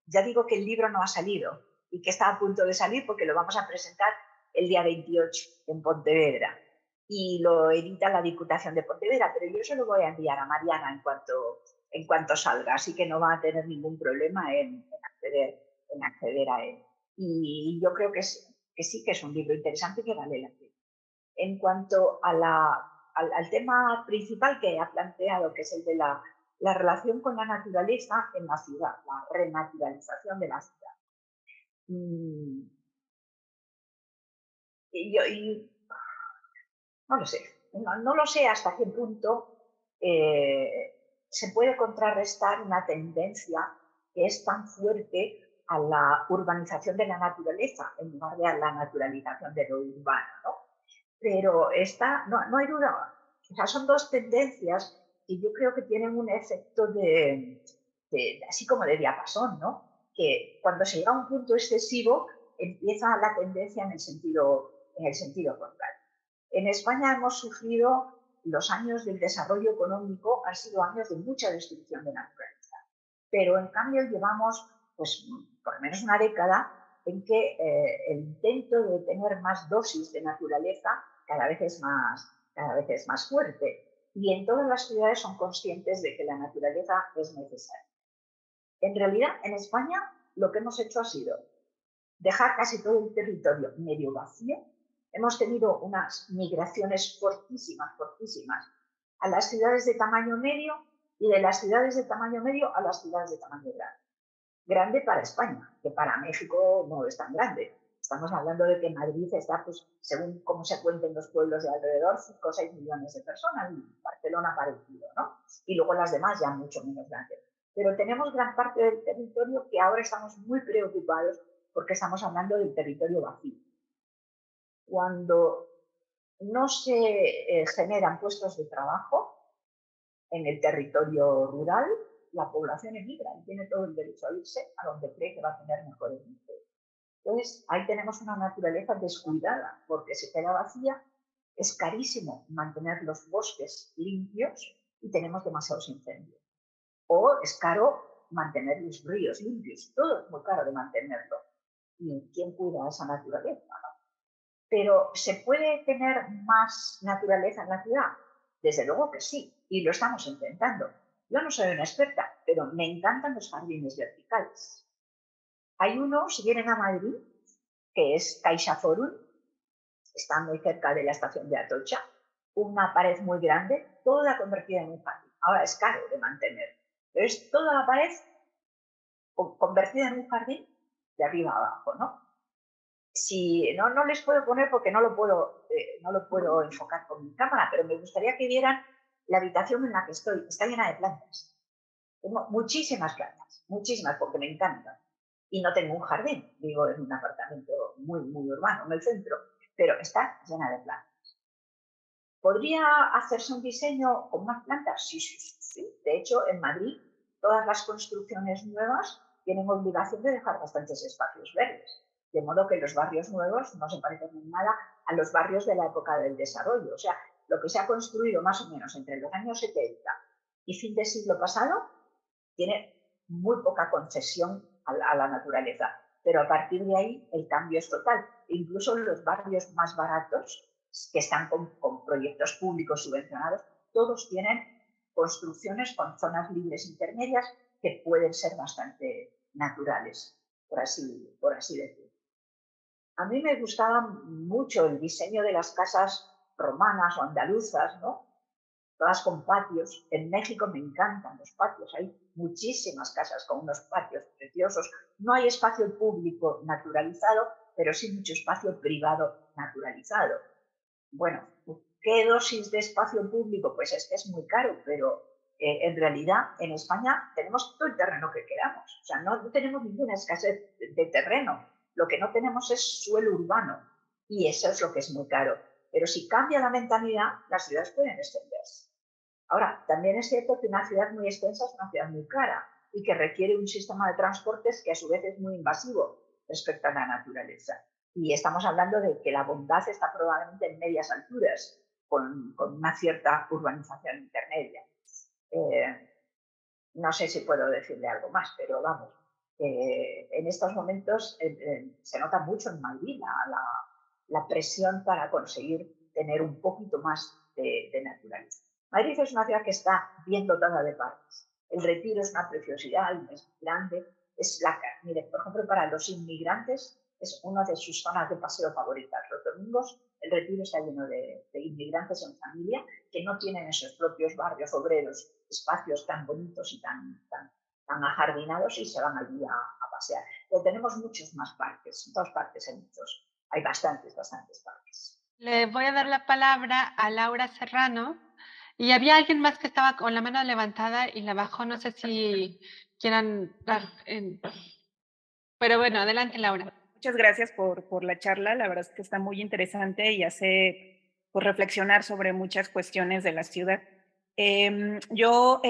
ya digo que el libro no ha salido y que está a punto de salir porque lo vamos a presentar el día 28 en Pontevedra. Y lo edita la Diputación de Pontevedra, pero yo se lo voy a enviar a Mariana en cuanto salga, así que no va a tener ningún problema en acceder a él. Y yo creo que sí que es un libro interesante que vale la pena. En cuanto al tema principal que ha planteado, que es el de la relación con la naturaleza en la ciudad, la renaturalización de la ciudad. No lo sé, no lo sé hasta qué punto se puede contrarrestar una tendencia que es tan fuerte a la urbanización de la naturaleza en lugar de a la naturalización de lo urbano, ¿no? Pero no hay duda, o sea, son dos tendencias que yo creo que tienen un efecto así como de diapasón, ¿no? Que cuando se llega a un punto excesivo empieza la tendencia en el sentido contrario. En España hemos sufrido los años del desarrollo económico, han sido años de mucha destrucción de naturaleza, pero en cambio llevamos, pues, por lo menos una década en que el intento de tener más dosis de naturaleza cada vez es más fuerte. Y en todas las ciudades son conscientes de que la naturaleza es necesaria. En realidad, en España, lo que hemos hecho ha sido dejar casi todo el territorio medio vacío. Hemos tenido unas migraciones fortísimas a las ciudades de tamaño medio y de las ciudades de tamaño medio a las ciudades de tamaño grande. Grande para España, que para México no es tan grande. Estamos hablando de que Madrid está, pues, según cómo se cuenten los pueblos de alrededor, 5 o 6 millones de personas, y Barcelona parecido, ¿no? Y luego las demás ya mucho menos grandes. Pero tenemos gran parte del territorio que ahora estamos muy preocupados porque estamos hablando del territorio vacío. Cuando no se generan puestos de trabajo en el territorio rural, la población emigra y tiene todo el derecho a irse a donde cree que va a tener mejores empleos. Entonces, ahí tenemos una naturaleza descuidada porque se queda vacía, es carísimo mantener los bosques limpios y tenemos demasiados incendios. O es caro mantener los ríos limpios, todo es muy caro de mantenerlo. ¿Y quién cuida esa naturaleza? ¿No? Pero ¿se puede tener más naturaleza en la ciudad? Desde luego que sí, y lo estamos intentando. Yo no soy una experta, pero me encantan los jardines verticales. Hay uno, si vienen a Madrid, que es CaixaForum, está muy cerca de la estación de Atocha, una pared muy grande, toda convertida en un jardín. Ahora es caro de mantener, pero es toda la pared convertida en un jardín de arriba a abajo, ¿no? Si no les puedo poner porque no lo puedo enfocar con mi cámara, pero me gustaría que vieran la habitación en la que estoy. Está llena de plantas. Tengo muchísimas plantas, muchísimas, porque me encantan. Y no tengo un jardín, vivo en un apartamento muy, muy urbano, en el centro, pero está llena de plantas. ¿Podría hacerse un diseño con más plantas? Sí, sí, sí, sí. De hecho, en Madrid, todas las construcciones nuevas tienen obligación de dejar bastantes espacios verdes. De modo que los barrios nuevos no se parecen en nada a los barrios de la época del desarrollo. O sea, lo que se ha construido más o menos entre los años 70 y fin del siglo pasado tiene muy poca concesión a la naturaleza. Pero a partir de ahí el cambio es total. Incluso los barrios más baratos, que están con proyectos públicos subvencionados, todos tienen construcciones con zonas libres intermedias que pueden ser bastante naturales, por así decirlo. A mí me gustaba mucho el diseño de las casas romanas o andaluzas, ¿no? Todas con patios. En México me encantan los patios. Hay muchísimas casas con unos patios preciosos. No hay espacio público naturalizado, pero sí mucho espacio privado naturalizado. Bueno, ¿qué dosis de espacio público? Pues es que es muy caro, pero en realidad en España tenemos todo el terreno que queramos. O sea, no tenemos ninguna escasez de terreno. Lo que no tenemos es suelo urbano y eso es lo que es muy caro. Pero si cambia la mentalidad, las ciudades pueden extenderse. Ahora, también es cierto que una ciudad muy extensa es una ciudad muy cara y que requiere un sistema de transportes que a su vez es muy invasivo respecto a la naturaleza. Y estamos hablando de que la bondad está probablemente en medias alturas, con una cierta urbanización intermedia. No sé si puedo decirle algo más, pero vamos, en estos momentos se nota mucho en Madrid la presión para conseguir tener un poquito más de naturaleza. Madrid es una ciudad que está bien dotada de parques. El Retiro es una preciosidad, es grande. Mire, por ejemplo, para los inmigrantes es una de sus zonas de paseo favoritas. Los domingos el Retiro está lleno de inmigrantes en familia que no tienen en sus propios barrios obreros espacios tan bonitos y tan ajardinados y se van allí a pasear. Pero tenemos muchos más parques, en todas partes hay muchos. Hay bastantes parques. Le voy a dar la palabra a Laura Serrano. Y había alguien más que estaba con la mano levantada y la bajó. No sé si quieran dar. Pero bueno, adelante, Laura. Muchas gracias por la charla. La verdad es que está muy interesante y hace pues, reflexionar sobre muchas cuestiones de la ciudad. Yo,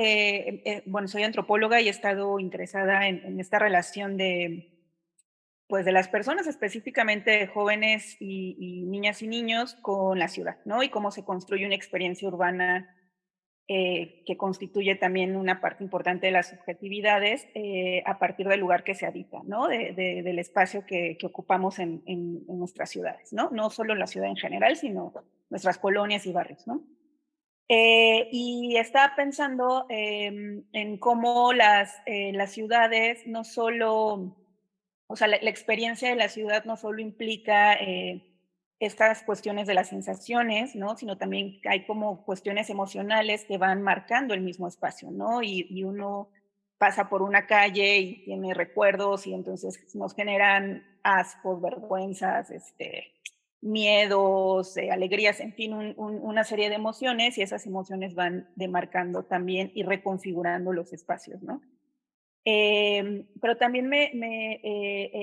bueno, soy antropóloga y he estado interesada en esta relación pues de las personas, específicamente jóvenes y niñas y niños con la ciudad, ¿no? Y cómo se construye una experiencia urbana que constituye también una parte importante de las subjetividades a partir del lugar que se habita, ¿no? Del espacio que ocupamos en nuestras ciudades, ¿no? No solo en la ciudad en general, sino nuestras colonias y barrios, ¿no? Y estaba pensando en cómo las ciudades no solo, o sea, la experiencia de la ciudad no solo implica estas cuestiones de las sensaciones, ¿no? Sino también hay como cuestiones emocionales que van marcando el mismo espacio, ¿no? Y uno pasa por una calle y tiene recuerdos y entonces nos generan ascos, vergüenzas, miedos, alegrías, en fin, una serie de emociones y esas emociones van demarcando también y reconfigurando los espacios, ¿no? Pero también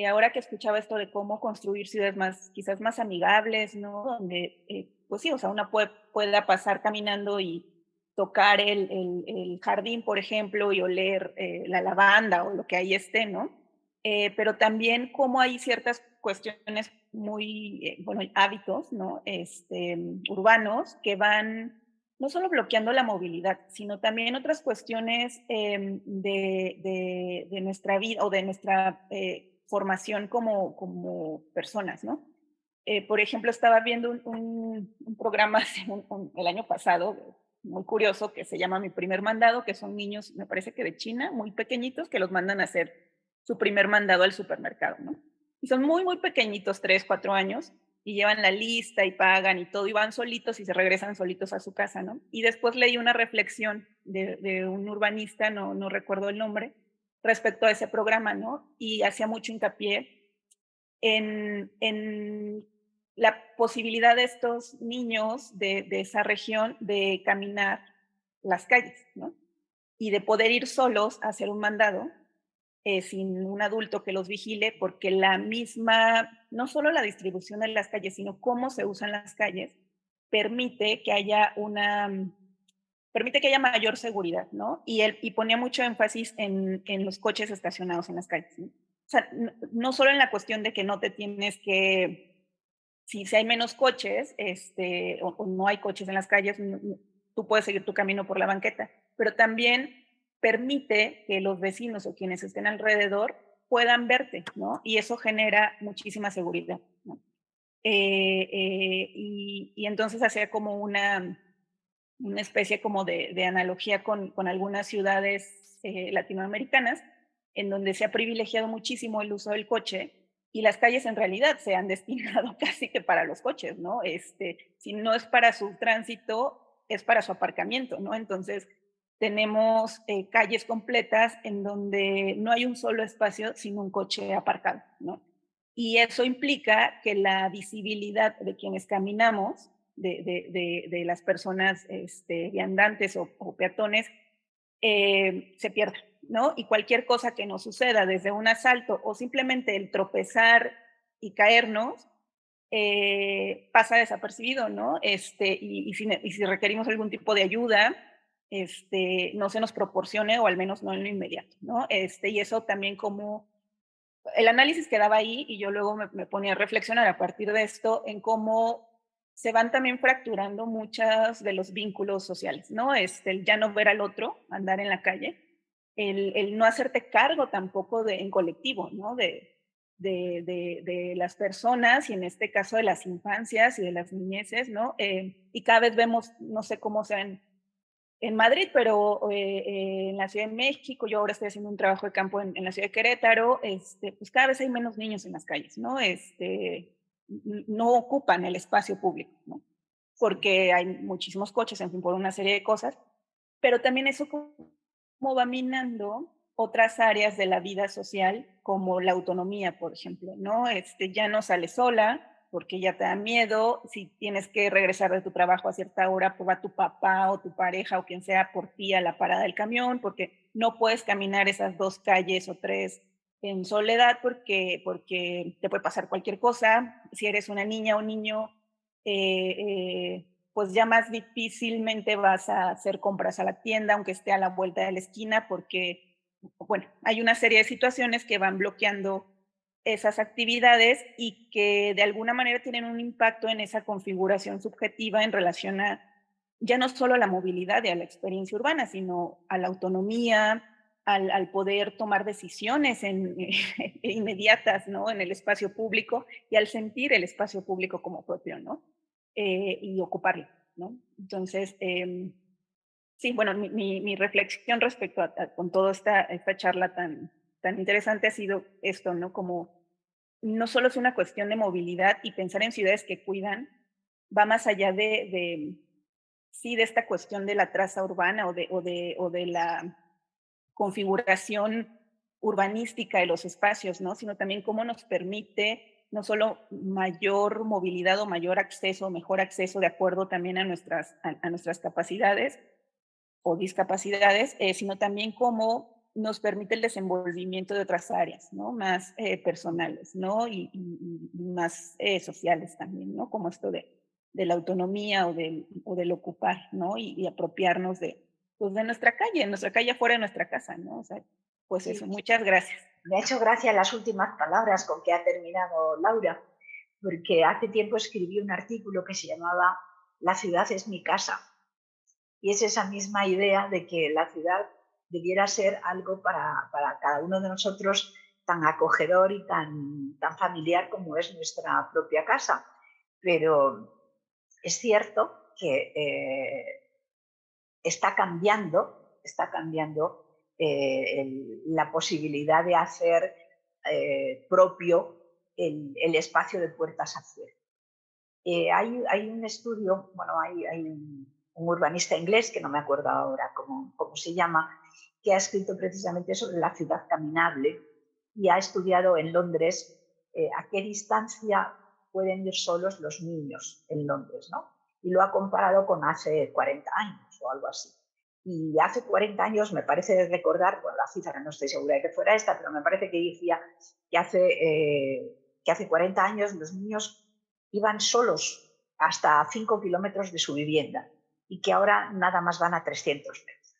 ahora que escuchaba esto de cómo construir ciudades quizás más amigables, ¿no? Donde, pues sí, o sea, uno pueda pasar caminando y tocar el jardín, por ejemplo, y oler la lavanda o lo que ahí esté, ¿no? Pero también cómo hay ciertas cuestiones muy, bueno, hábitos, ¿no? Urbanos que van no solo bloqueando la movilidad, sino también otras cuestiones de nuestra vida o de nuestra formación como personas, ¿no? Por ejemplo, estaba viendo un programa el año pasado, muy curioso, que se llama Mi Primer Mandado, que son niños, me parece que de China, muy pequeñitos, que los mandan a hacer su primer mandado al supermercado, ¿no? Y son muy, muy pequeñitos, 3, 4 años, y llevan la lista y pagan y todo, y van solitos y se regresan solitos a su casa, ¿no? Y después leí una reflexión de un urbanista, no recuerdo el nombre, respecto a ese programa, ¿no? Y hacía mucho hincapié en la posibilidad de estos niños de esa región de caminar las calles, ¿no? Y de poder ir solos a hacer un mandado sin un adulto que los vigile, porque la misma, no solo la distribución de las calles, sino cómo se usan las calles, permite que haya permite que haya mayor seguridad, ¿no? Y ponía mucho énfasis en los coches estacionados en las calles, ¿no? O sea, no solo en la cuestión de que no te tienes que, si hay menos coches, o no hay coches en las calles, tú puedes seguir tu camino por la banqueta, pero también permite que los vecinos o quienes estén alrededor puedan verte, ¿no? Y eso genera muchísima seguridad, ¿no? Y entonces hacía como una especie como de analogía con algunas ciudades latinoamericanas, en donde se ha privilegiado muchísimo el uso del coche y las calles en realidad se han destinado casi que para los coches, ¿no? Si no es para su tránsito, es para su aparcamiento, ¿no? Entonces, tenemos calles completas en donde no hay un solo espacio sin un coche aparcado, ¿no? Y eso implica que la visibilidad de quienes caminamos, de las personas viandantes o peatones, se pierde, ¿no? Y cualquier cosa que nos suceda, desde un asalto o simplemente el tropezar y caernos, pasa desapercibido, ¿no? Y si requerimos algún tipo de ayuda, no se nos proporcione o al menos no en lo inmediato, ¿no? Y eso también como el análisis que daba ahí y yo luego me ponía a reflexionar a partir de esto en cómo se van también fracturando muchos de los vínculos sociales, ¿no? El ya no ver al otro, andar en la calle, el no hacerte cargo tampoco en colectivo, ¿no? De las personas y en este caso de las infancias y de las niñeces, ¿no? Y cada vez vemos, no sé cómo sean en Madrid, pero en la Ciudad de México, yo ahora estoy haciendo un trabajo de campo en la Ciudad de Querétaro, pues cada vez hay menos niños en las calles, ¿no? No ocupan el espacio público, ¿no? Porque hay muchísimos coches, en fin, por una serie de cosas, pero también eso como va minando otras áreas de la vida social, como la autonomía, por ejemplo, ¿no? Ya no sales sola, porque ya te da miedo, si tienes que regresar de tu trabajo a cierta hora, pues va tu papá o tu pareja o quien sea por ti a la parada del camión, porque no puedes caminar esas 2 calles o 3 en soledad porque te puede pasar cualquier cosa. Si eres una niña o niño, pues ya más difícilmente vas a hacer compras a la tienda, aunque esté a la vuelta de la esquina, porque, bueno, hay una serie de situaciones que van bloqueando esas actividades y que de alguna manera tienen un impacto en esa configuración subjetiva en relación a ya no solo a la movilidad y a la experiencia urbana, sino a la autonomía, al poder tomar decisiones inmediatas, ¿no? En el espacio público y al sentir el espacio público como propio, ¿no? Y ocuparlo, ¿no? Entonces, sí, bueno, mi reflexión respecto con toda esta charla tan interesante ha sido esto, ¿no? Como no solo es una cuestión de movilidad y pensar en ciudades que cuidan, va más allá sí, de esta cuestión de la traza urbana o de la configuración urbanística de los espacios, ¿no? Sino también cómo nos permite no solo mayor movilidad o mayor acceso, mejor acceso de acuerdo también a nuestras capacidades o discapacidades, sino también cómo nos permite el desenvolvimiento de otras áreas, ¿no? Más personales, ¿no? Y más sociales también, ¿no? Como esto de de la autonomía o del ocupar, ¿no? Y apropiarnos pues de nuestra calle afuera de nuestra casa, ¿no? O sea, pues Sí, eso, muchas gracias. me ha hecho gracia las últimas palabras con que ha terminado Laura, porque hace tiempo escribí un artículo que se llamaba La ciudad es mi casa. Y es esa misma idea de que la ciudad debiera ser algo para cada uno de nosotros tan acogedor y tan familiar como es nuestra propia casa. Pero es cierto que está cambiando la posibilidad de hacer propio el espacio de puertas afuera. Hay un estudio, bueno, hay un urbanista inglés, que no me acuerdo ahora cómo se llama, que ha escrito precisamente sobre la ciudad caminable y ha estudiado en Londres a qué distancia pueden ir solos los niños en Londres, ¿no? Y lo ha comparado con hace 40 años o algo así. Y hace 40 años, me parece recordar, bueno, la cifra no estoy segura de que fuera esta, pero me parece que decía que hace 40 años los niños iban solos hasta 5 kilómetros de su vivienda y que ahora nada más van a 300 metros.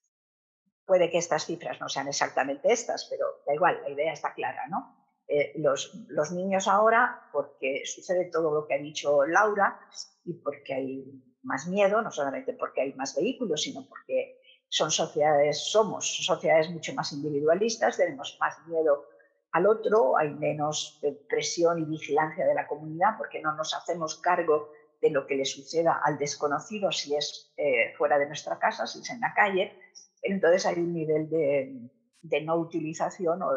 Puede que estas cifras no sean exactamente estas, pero da igual, la idea está clara, ¿no? Los niños ahora, porque sucede todo lo que ha dicho Laura y porque hay más miedo, no solamente porque hay más vehículos, sino porque somos sociedades mucho más individualistas, tenemos más miedo al otro, hay menos presión y vigilancia de la comunidad porque no nos hacemos cargo de lo que le suceda al desconocido si es fuera de nuestra casa, si es en la calle. Entonces hay un nivel de no utilización o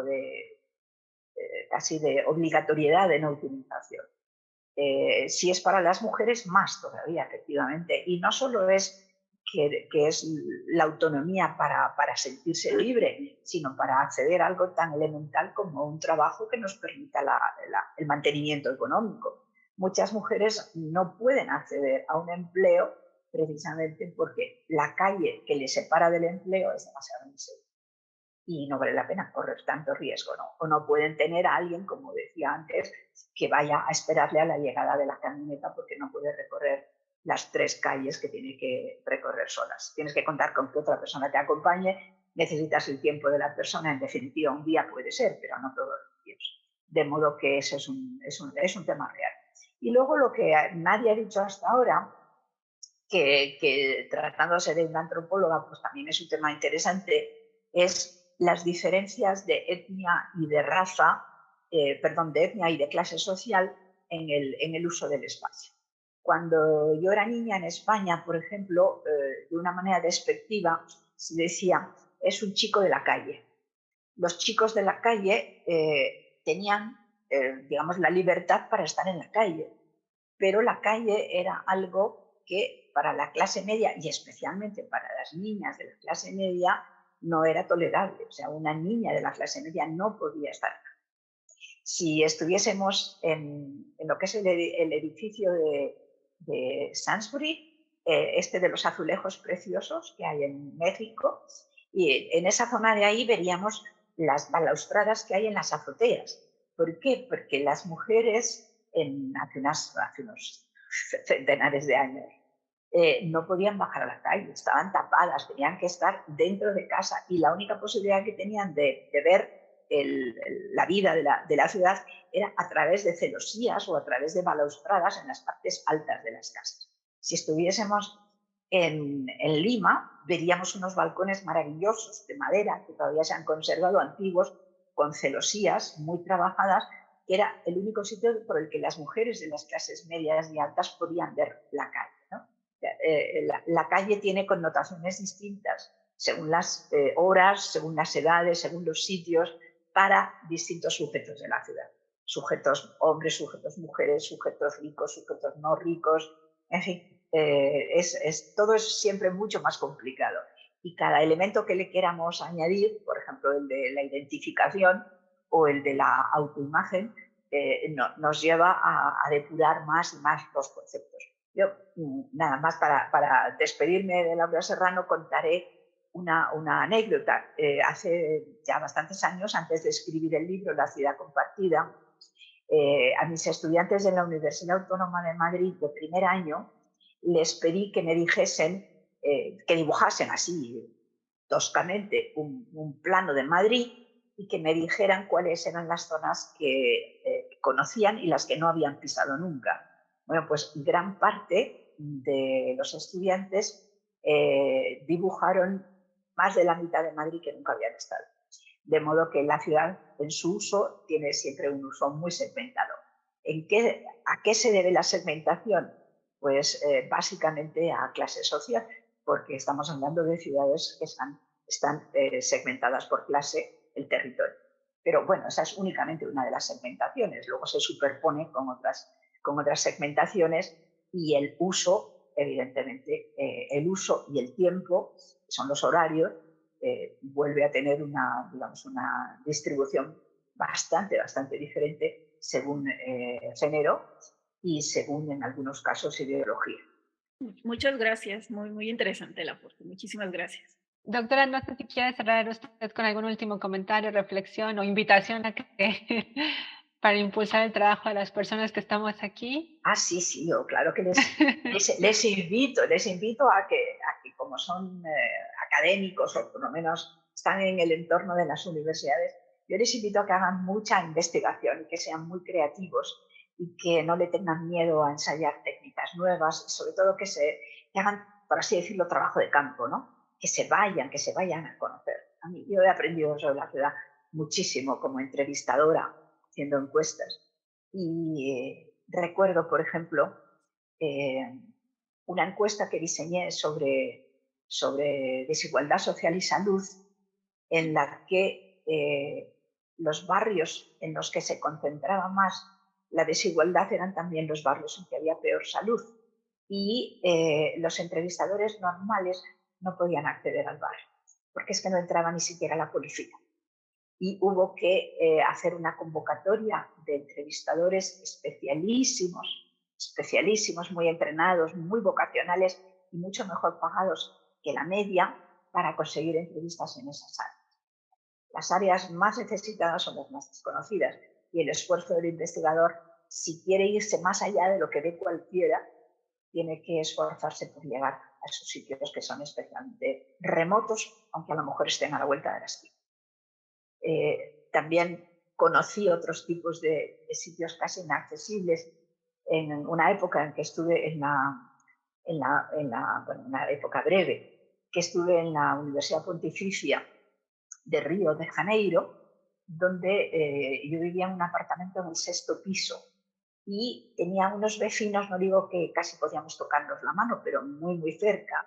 casi de obligatoriedad de no utilización. Si es para las mujeres, más todavía, efectivamente. Y no solo es que es la autonomía para sentirse libre, sino para acceder a algo tan elemental como un trabajo que nos permita el mantenimiento económico. Muchas mujeres no pueden acceder a un empleo precisamente porque la calle que les separa del empleo es demasiado insegura y no vale la pena correr tanto riesgo, ¿no? O no pueden tener a alguien, como decía antes, que vaya a esperarle a la llegada de la camioneta porque no puede recorrer las 3 calles que tiene que recorrer solas. Tienes que contar con que otra persona te acompañe, necesitas el tiempo de la persona, en definitiva un día puede ser, pero no todos los días. De modo que eso es un tema real. Y luego lo que nadie ha dicho hasta ahora, que tratándose de una antropóloga, pues también es un tema interesante, es las diferencias de etnia y de raza, de etnia y de clase social en el uso del espacio. Cuando yo era niña en España, por ejemplo, de una manera despectiva, se decía, es un chico de la calle. Los chicos de la calle tenían, digamos, la libertad para estar en la calle, pero la calle era algo que para la clase media y especialmente para las niñas de la clase media no era tolerable. O sea, una niña de la clase media no podía estar. Si estuviésemos en lo que es el edificio de Sainsbury, de los azulejos preciosos que hay en México, y en esa zona de ahí veríamos las balaustradas que hay en las azoteas. ¿Por qué? Porque las mujeres hace unos centenares de años no podían bajar a la calle, estaban tapadas, tenían que estar dentro de casa y la única posibilidad que tenían de ver la vida de la ciudad era a través de celosías o a través de balaustradas en las partes altas de las casas. Si estuviésemos en Lima, veríamos unos balcones maravillosos de madera que todavía se han conservado antiguos, con celosías muy trabajadas, que era el único sitio por el que las mujeres de las clases medias y altas podían ver la calle, ¿no? La calle tiene connotaciones distintas según las horas, según las edades, según los sitios, para distintos sujetos de la ciudad. Sujetos hombres, sujetos mujeres, sujetos ricos, sujetos no ricos, en fin, todo es siempre mucho más complicado. Y cada elemento que le queramos añadir, por ejemplo, el de la identificación o el de la autoimagen, nos lleva a depurar más y más los conceptos. Yo, nada más para despedirme de Laura Serrano, contaré una anécdota. Hace ya bastantes años, antes de escribir el libro La ciudad compartida, a mis estudiantes de la Universidad Autónoma de Madrid de primer año les pedí que me dijesen, que dibujasen así toscamente un plano de Madrid y que me dijeran cuáles eran las zonas que conocían y las que no habían pisado nunca. Bueno, pues gran parte de los estudiantes dibujaron más de la mitad de Madrid que nunca habían estado. De modo que la ciudad, en su uso, tiene siempre un uso muy segmentado. ¿A qué se debe la segmentación? Pues básicamente a clase social, porque estamos hablando de ciudades que están segmentadas por clase el territorio. Pero bueno, esa es únicamente una de las segmentaciones. Luego se superpone con otras segmentaciones y el uso, evidentemente, el uso y el tiempo, que son los horarios, vuelve a tener una distribución bastante diferente según género y según, en algunos casos, ideología. Muchas gracias, muy interesante el aporte. Muchísimas gracias. Doctora, no sé si quiere cerrar usted con algún último comentario, reflexión o invitación a que para impulsar el trabajo de las personas que estamos aquí. Sí, yo claro que les invito a que como son académicos o por lo menos están en el entorno de las universidades, yo les invito a que hagan mucha investigación y que sean muy creativos y que no le tengan miedo a ensayar técnicas nuevas, y sobre todo que hagan, por así decirlo, trabajo de campo, ¿no? Que se vayan a conocer. Yo he aprendido sobre la ciudad muchísimo como entrevistadora, haciendo encuestas. Y recuerdo, por ejemplo, una encuesta que diseñé sobre desigualdad social y salud, en la que los barrios en los que se concentraba más la desigualdad eran también los barrios en que había peor salud. Y los entrevistadores normales no podían acceder al barrio, porque es que no entraba ni siquiera la policía. Y hubo que hacer una convocatoria de entrevistadores especialísimos, muy entrenados, muy vocacionales y mucho mejor pagados que la media para conseguir entrevistas en esas áreas. Las áreas más necesitadas son las más desconocidas y el esfuerzo del investigador, si quiere irse más allá de lo que ve cualquiera, tiene que esforzarse por llegar a esos sitios que son especialmente remotos, aunque a lo mejor estén a la vuelta de la esquina. También conocí otros tipos de sitios casi inaccesibles en una época en que estuve en una época breve, que estuve en la Universidad Pontificia de Río de Janeiro, donde yo vivía en un apartamento en el 6º piso y tenía unos vecinos, no digo que casi podíamos tocarnos la mano, pero muy cerca,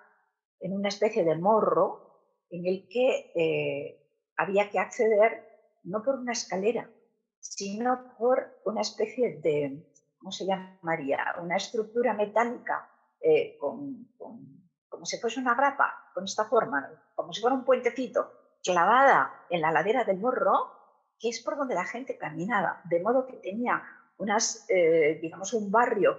en una especie de morro en el que había que acceder no por una escalera, sino por una especie de, ¿cómo se llamaría? Una estructura metálica como si fuese una grapa, con esta forma, como si fuera un puentecito, clavada en la ladera del morro, que es por donde la gente caminaba, de modo que tenía un barrio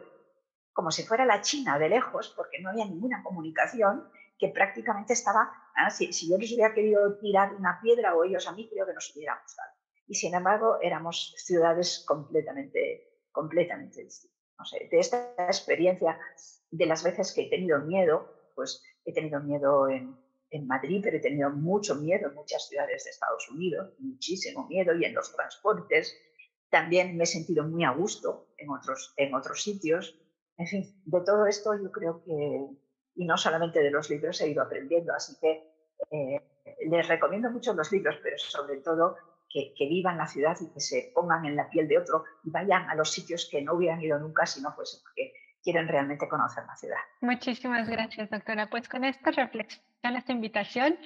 como si fuera la China de lejos, porque no había ninguna comunicación, que prácticamente estaba, si yo les hubiera querido tirar una piedra o ellos a mí, creo que nos hubiéramos dado. Y sin embargo, éramos ciudades completamente distintas. No sé, de esta experiencia, de las veces que he tenido miedo, pues he tenido miedo en Madrid, pero he tenido mucho miedo en muchas ciudades de Estados Unidos, muchísimo miedo, y en los transportes. También me he sentido muy a gusto en otros sitios. En fin, de todo esto yo creo que, y no solamente de los libros, he ido aprendiendo. Así que les recomiendo mucho los libros, pero sobre todo que vivan la ciudad y que se pongan en la piel de otro y vayan a los sitios que no hubieran ido nunca si no fuese porque quieren realmente conocer la ciudad. Muchísimas gracias, doctora. Pues con esta reflexión, esta invitación,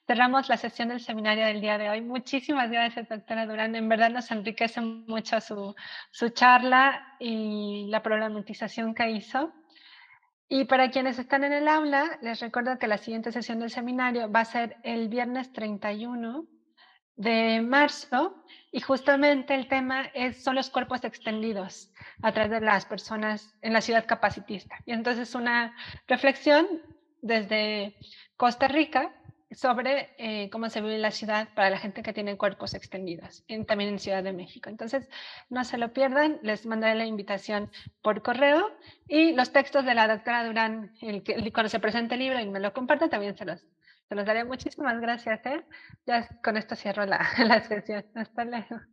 cerramos la sesión del seminario del día de hoy. Muchísimas gracias, doctora Durán. En verdad nos enriquece mucho su charla y la problematización que hizo. Y para quienes están en el aula, les recuerdo que la siguiente sesión del seminario va a ser el viernes 31 de marzo y justamente el tema son los cuerpos extendidos a través de las personas en la ciudad capacitista. Y entonces una reflexión desde Costa Rica, sobre cómo se vive la ciudad para la gente que tiene cuerpos extendidos, también en Ciudad de México. Entonces, no se lo pierdan, les mandaré la invitación por correo y los textos de la doctora Durán, cuando se presente el libro y me lo compartan, también se los daré. Muchísimas gracias. Ya con esto cierro la sesión. Hasta luego.